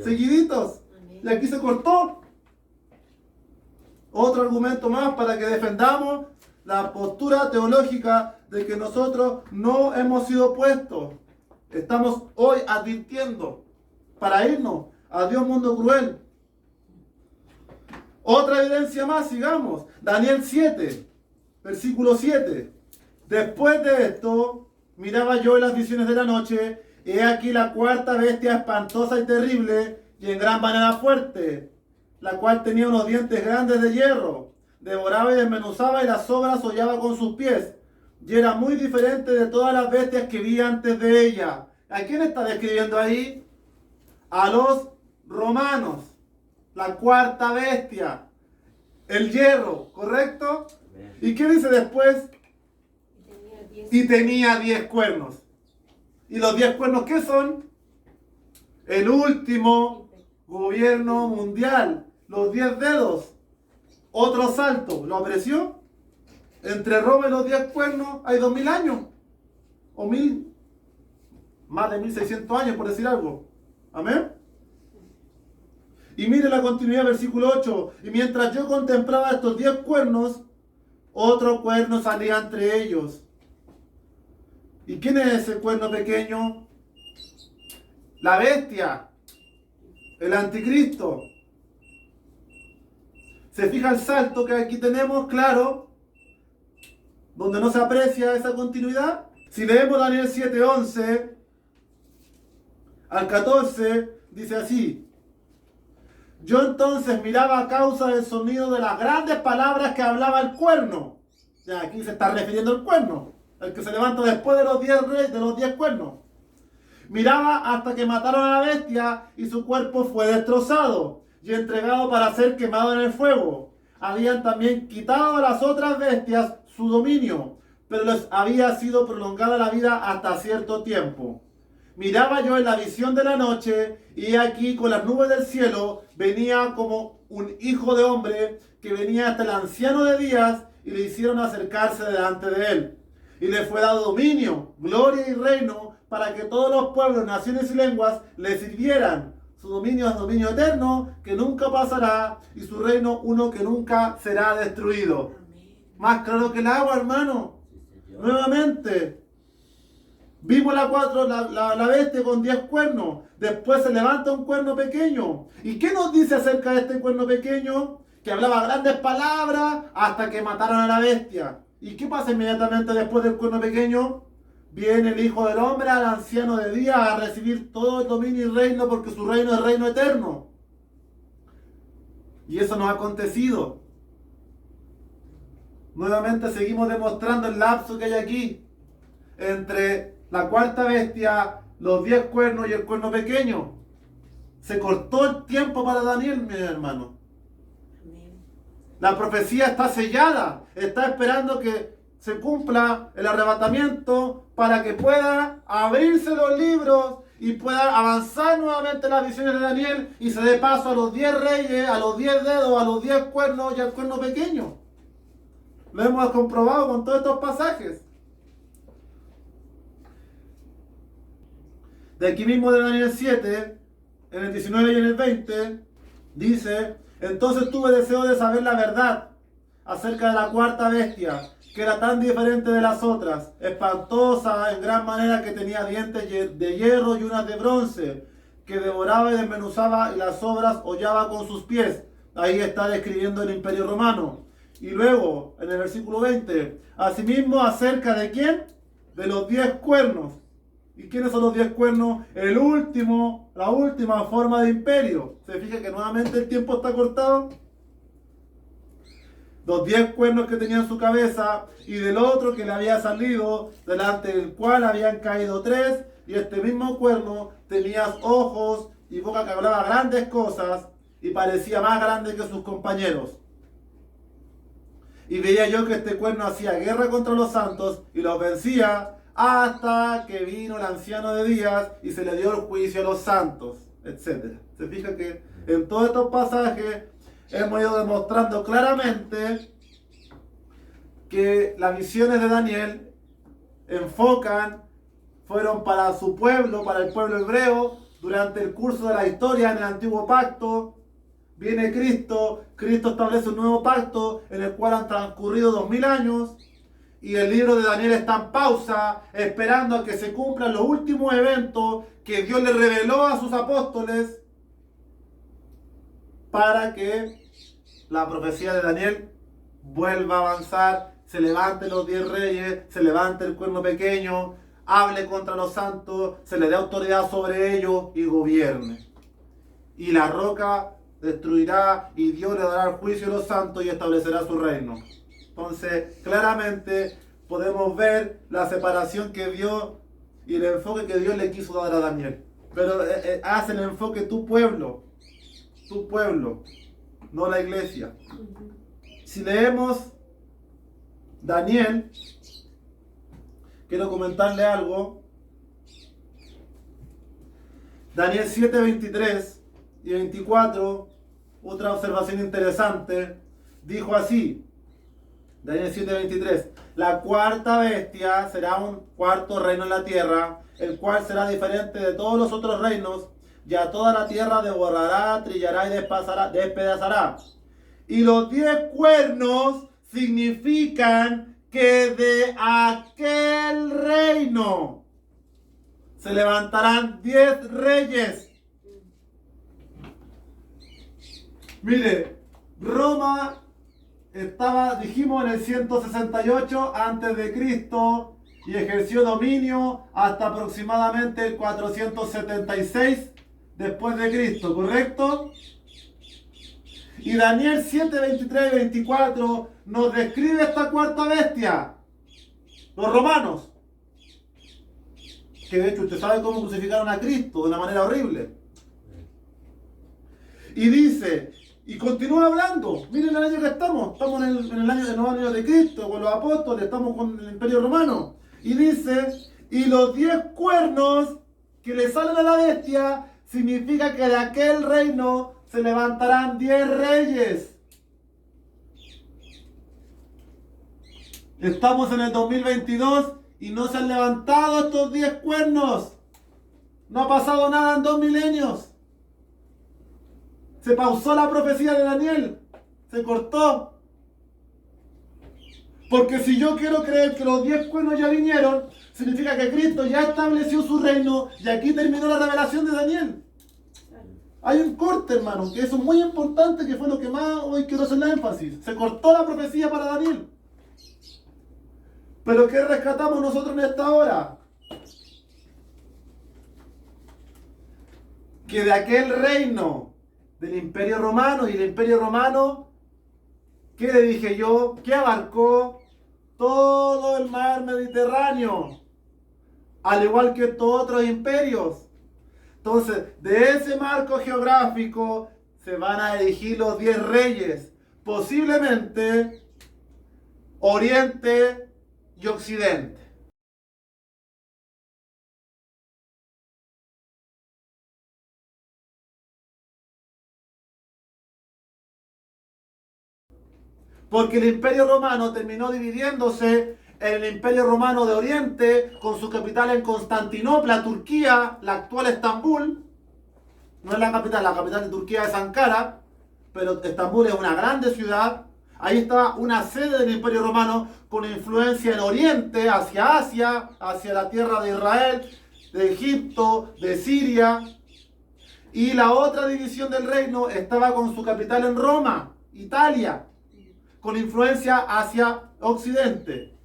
Seguiditos. Y aquí se cortó. Otro argumento más para que defendamos la postura teológica de que nosotros no hemos sido puestos. Estamos hoy advirtiendo para irnos. Adiós mundo cruel. Otra evidencia más, sigamos. Daniel 7, versículo 7. Después de esto, miraba yo en las visiones de la noche, he aquí la cuarta bestia espantosa y terrible, y en gran manera fuerte, la cual tenía unos dientes grandes de hierro, devoraba y desmenuzaba y las sobras hollaba con sus pies, y era muy diferente de todas las bestias que vi antes de ella. ¿A quién está describiendo ahí? A los romanos. La cuarta bestia, el hierro, ¿correcto? ¿Y qué dice después? Y tenía 10 cuernos. ¿Y los 10 cuernos qué son? El último gobierno mundial, los 10 dedos. Otro salto, ¿lo apreció? Entre Roma y los 10 cuernos hay 2000 años, o 1000, más de 1600 años por decir algo. Amén. Y mire la continuidad, versículo 8. Y mientras yo contemplaba estos 10 cuernos, otro cuerno salía entre ellos. ¿Y quién es ese cuerno pequeño? La bestia, el anticristo. ¿Se fija el salto que aquí tenemos? Claro, donde no se aprecia esa continuidad. Si leemos Daniel 7:11, al 14, dice así: yo entonces miraba a causa del sonido de las grandes palabras que hablaba el cuerno. Ya, aquí se está refiriendo al cuerno, el que se levanta después de los 10 cuernos. Miraba hasta que mataron a la bestia y su cuerpo fue destrozado y entregado para ser quemado en el fuego. Habían también quitado a las otras bestias su dominio, pero les había sido prolongada la vida hasta cierto tiempo. Miraba yo en la visión de la noche, y aquí con las nubes del cielo venía como un hijo de hombre que venía hasta el anciano de días, y le hicieron acercarse delante de él. Y le fue dado dominio, gloria y reino, para que todos los pueblos, naciones y lenguas le sirvieran. Su dominio es dominio eterno, que nunca pasará, y su reino uno que nunca será destruido. Más claro que el agua, hermano. Nuevamente. Vimos la bestia con 10 cuernos. Después se levanta un cuerno pequeño. ¿Y qué nos dice acerca de este cuerno pequeño? Que hablaba grandes palabras hasta que mataron a la bestia. ¿Y qué pasa inmediatamente después del cuerno pequeño? Viene el Hijo del Hombre al anciano de días a recibir todo el dominio y reino, porque su reino es reino eterno. Y eso nos ha acontecido. Nuevamente seguimos demostrando el lapso que hay aquí entre la cuarta bestia, los 10 cuernos y el cuerno pequeño. Se cortó el tiempo para Daniel, mi hermano. La profecía está sellada, está esperando que se cumpla el arrebatamiento para que pueda abrirse los libros y pueda avanzar nuevamente las visiones de Daniel y se dé paso a los 10 reyes, a los 10 dedos, a los 10 cuernos y al cuerno pequeño. Lo hemos comprobado con todos estos pasajes. De aquí mismo de Daniel 7, en el 19 y en el 20, dice: entonces tuve deseo de saber la verdad acerca de la cuarta bestia, que era tan diferente de las otras, espantosa en gran manera, que tenía dientes de hierro y unas de bronce, que devoraba y desmenuzaba y las obras hollaba con sus pies. Ahí está describiendo el Imperio Romano. Y luego, en el versículo 20, asimismo acerca de ¿quién? De los 10 cuernos. ¿Y quiénes son los 10 cuernos? La última forma de imperio. ¿Se fija que nuevamente el tiempo está cortado? Los 10 cuernos que tenía en su cabeza, y del otro que le había salido, delante del cual habían caído 3, y este mismo cuerno tenía ojos y boca que hablaba grandes cosas, y parecía más grande que sus compañeros. Y veía yo que este cuerno hacía guerra contra los santos y los vencía, hasta que vino el anciano de días y se le dio el juicio a los santos, etc. Se fija que en todos estos pasajes hemos ido demostrando claramente que las visiones de Daniel fueron para su pueblo, para el pueblo hebreo, durante el curso de la historia en el antiguo pacto. Viene Cristo establece un nuevo pacto en el cual han transcurrido 2000 años, y el libro de Daniel está en pausa, esperando a que se cumplan los últimos eventos que Dios le reveló a sus apóstoles, para que la profecía de Daniel vuelva a avanzar, se levante los 10 reyes, se levante el cuerno pequeño, hable contra los santos, se le dé autoridad sobre ellos y gobierne. Y la roca destruirá y Dios le dará el juicio a los santos y establecerá su reino. Entonces, claramente podemos ver la separación que Dios y el enfoque que Dios le quiso dar a Daniel. Pero hace el enfoque tu pueblo, no la iglesia. Si leemos Daniel, quiero comentarle algo. Daniel 7, 23 y 24, otra observación interesante, dijo así, Daniel 7, 23, la cuarta bestia será un cuarto reino en la tierra, el cual será diferente de todos los otros reinos, y a toda la tierra devorará, trillará y despedazará. Y los 10 cuernos significan que de aquel reino se levantarán 10 reyes. Mire, Roma estaba, dijimos, en el 168 antes de Cristo, y ejerció dominio hasta aproximadamente el 476 después de Cristo, ¿correcto? Y Daniel 7, 23 y 24 nos describe esta cuarta bestia, los romanos, que de hecho usted sabe cómo crucificaron a Cristo de una manera horrible. Y dice, y continúa hablando, miren el año que estamos en el año del nuevo año de Cristo, con los apóstoles, estamos con el Imperio Romano. Y dice, y los 10 cuernos que le salen a la bestia, significa que de aquel reino se levantarán 10 reyes. Estamos en el 2022 y no se han levantado estos 10 cuernos. No ha pasado nada en 2 milenios. Se pausó la profecía de Daniel. Se cortó. Porque si yo quiero creer que los 10 cuernos ya vinieron, significa que Cristo ya estableció su reino y aquí terminó la revelación de Daniel. Hay un corte, hermano, que eso es muy importante, que fue lo que más hoy quiero hacer énfasis. Se cortó la profecía para Daniel. Pero ¿qué rescatamos nosotros en esta hora? Que de aquel reino del Imperio Romano, y el Imperio Romano, ¿qué le dije yo? Que abarcó todo el mar Mediterráneo, al igual que todos otros imperios. Entonces, de ese marco geográfico se van a elegir los 10 reyes, posiblemente Oriente y Occidente. Porque el Imperio Romano terminó dividiéndose en el Imperio Romano de Oriente, con su capital en Constantinopla, Turquía, la actual Estambul. No es la capital de Turquía es Ankara, pero Estambul es una grande ciudad. Ahí estaba una sede del Imperio Romano con influencia en Oriente, hacia Asia, hacia la tierra de Israel, de Egipto, de Siria. Y la otra división del reino estaba con su capital en Roma, Italia, con influencia hacia Occidente,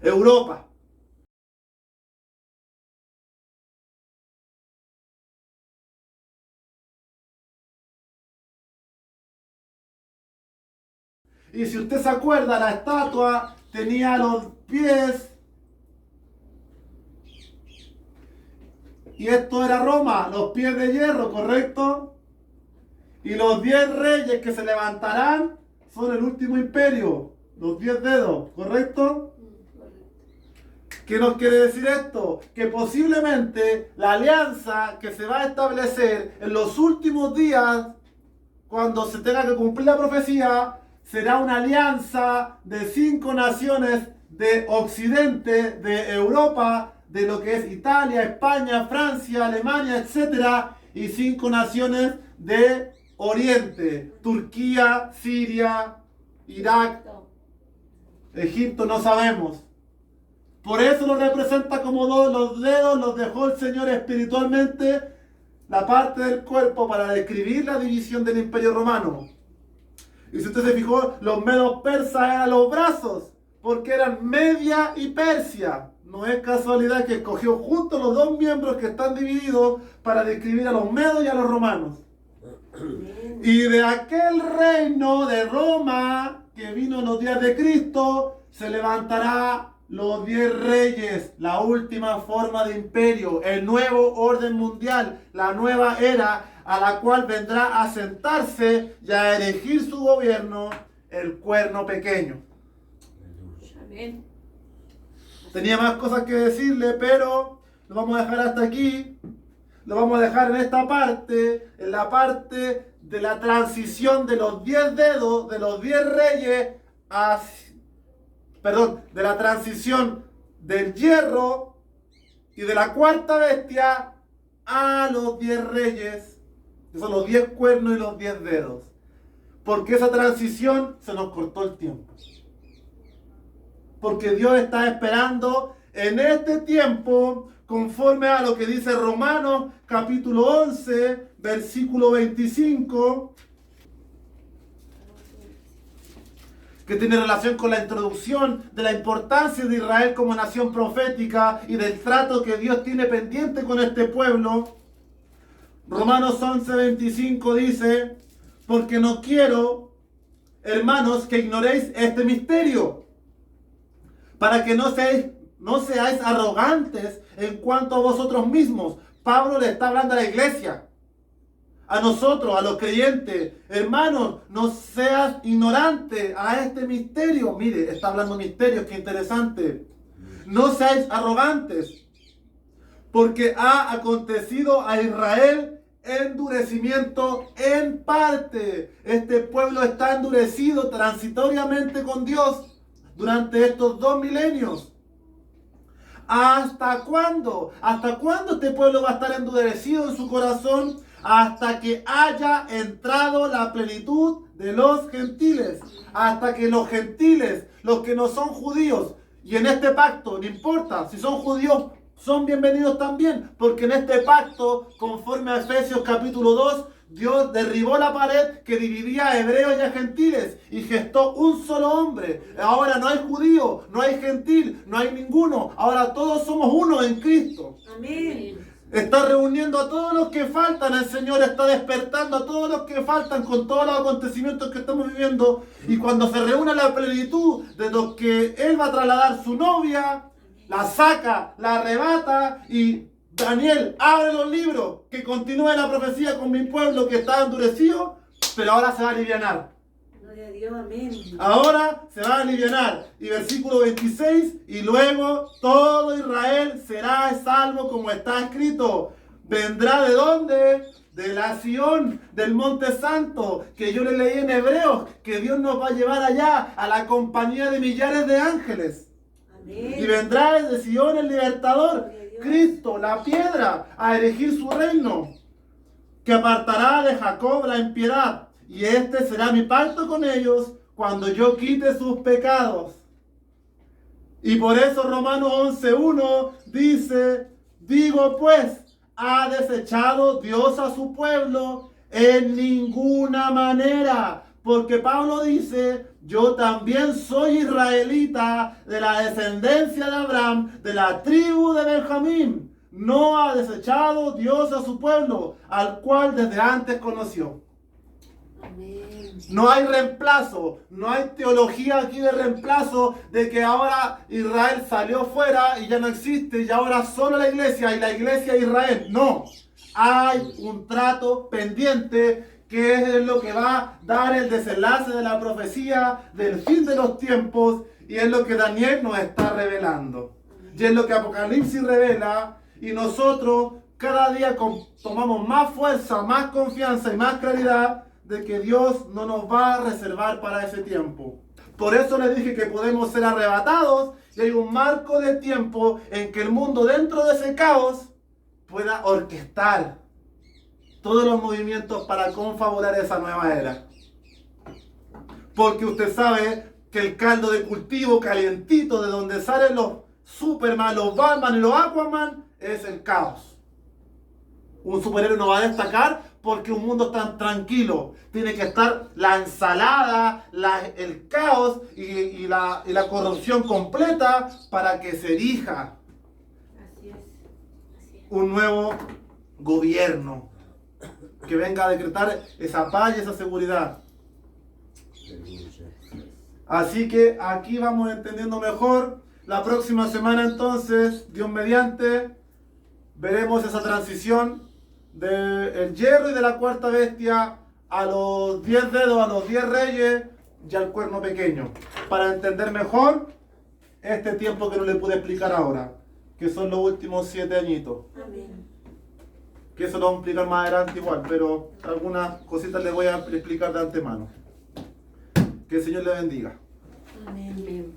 Europa. Y si usted se acuerda, la estatua tenía los pies, y esto era Roma, los pies de hierro, ¿correcto? Y los 10 reyes que se levantarán son el último imperio, los 10 dedos, ¿correcto? ¿Qué nos quiere decir esto? Que posiblemente la alianza que se va a establecer en los últimos días, cuando se tenga que cumplir la profecía, será una alianza de 5 naciones de Occidente, de Europa, de lo que es Italia, España, Francia, Alemania, etc. Y 5 naciones de Oriente, Turquía, Siria, Irak, Egipto, no sabemos. Por eso lo representa como los dedos, los dejó el Señor espiritualmente, la parte del cuerpo para describir la división del Imperio Romano. Y si usted se fijó, los medos persas eran los brazos, porque eran Media y Persia. No es casualidad que escogió justo los 2 miembros que están divididos para describir a los medos y a los romanos. Y de aquel reino de Roma que vino en los días de Cristo, se levantará los 10 reyes, la última forma de imperio, el nuevo orden mundial, la nueva era a la cual vendrá a sentarse y a elegir su gobierno el cuerno pequeño. Amén. Tenía más cosas que decirle, pero lo vamos a dejar hasta aquí. Lo vamos a dejar en esta parte, en la parte de la transición de los 10 dedos, de los 10 reyes, de la transición del hierro y de la cuarta bestia a los 10 reyes, que son los 10 cuernos y los 10 dedos. Porque esa transición se nos cortó el tiempo. Porque Dios está esperando en este tiempo, conforme a lo que dice Romanos capítulo 11, versículo 25, que tiene relación con la introducción de la importancia de Israel como nación profética y del trato que Dios tiene pendiente con este pueblo. Romanos 11:25 dice, porque no quiero, hermanos, que ignoréis este misterio, para que no seáis arrogantes en cuanto a vosotros mismos. Pablo le está hablando a la iglesia, a nosotros, a los creyentes. Hermanos, no seas ignorante a este misterio. Mire, está hablando misterios, qué interesante. No seáis arrogantes, porque ha acontecido a Israel endurecimiento en parte. Este pueblo está endurecido transitoriamente con Dios durante estos 2 milenios. ¿Hasta cuándo? ¿Hasta cuándo este pueblo va a estar endurecido en su corazón? Hasta que haya entrado la plenitud de los gentiles. Hasta que los gentiles, los que no son judíos, y en este pacto, no importa si son judíos, son bienvenidos también, porque en este pacto, conforme a Efesios capítulo 2, Dios derribó la pared que dividía a hebreos y a gentiles y gestó un solo hombre. Ahora no hay judío, no hay gentil, no hay ninguno. Ahora todos somos uno en Cristo. Amén. Está reuniendo a todos los que faltan. El Señor está despertando a todos los que faltan con todos los acontecimientos que estamos viviendo. Y cuando se reúne la plenitud de los que Él va a trasladar su novia, la saca, la arrebata y Daniel abre los libros, que continúe la profecía con mi pueblo que está endurecido, pero ahora se va a alivianar. Gloria a Dios, amén. Ahora se va a alivianar. Y versículo 26, y luego todo Israel será salvo como está escrito. ¿Vendrá de dónde? De la Sión, del Monte Santo, que yo le leí en Hebreos, que Dios nos va a llevar allá a la compañía de millares de ángeles. Y vendrá desde Sion el libertador, Cristo, la piedra, a erigir su reino, que apartará de Jacob la impiedad, y este será mi pacto con ellos cuando yo quite sus pecados. Y por eso Romanos 11:1 dice, digo pues, ¿ha desechado Dios a su pueblo? En ninguna manera. Porque Pablo dice, yo también soy israelita de la descendencia de Abraham, de la tribu de Benjamín. No ha desechado Dios a su pueblo, al cual desde antes conoció. Amén. No hay reemplazo, no hay teología aquí de reemplazo de que ahora Israel salió fuera y ya no existe y ahora solo la iglesia y la iglesia Israel. No, hay un trato pendiente que es lo que va a dar el desenlace de la profecía del fin de los tiempos, y es lo que Daniel nos está revelando. Y es lo que Apocalipsis revela, y nosotros cada día tomamos más fuerza, más confianza y más claridad de que Dios no nos va a reservar para ese tiempo. Por eso les dije que podemos ser arrebatados, y hay un marco de tiempo en que el mundo dentro de ese caos pueda orquestar todos los movimientos para confavorar esa nueva era. Porque usted sabe que el caldo de cultivo calientito de donde salen los Superman, los Batman y los Aquaman es el caos. Un superhéroe no va a destacar porque un mundo tan tranquilo. Tiene que estar la ensalada, el caos y la corrupción completa para que se erija Así es. un nuevo gobierno que venga a decretar esa paz y esa seguridad. Así que aquí vamos entendiendo mejor. La próxima semana entonces, Dios mediante, veremos esa transición del hierro y de la cuarta bestia a los 10 dedos, a los 10 reyes y al cuerno pequeño, para entender mejor este tiempo que no le pude explicar ahora, que son los últimos 7 añitos. Amén. Que eso lo vamos a explicar más adelante igual, pero algunas cositas les voy a explicar de antemano. Que el Señor le bendiga. Amén.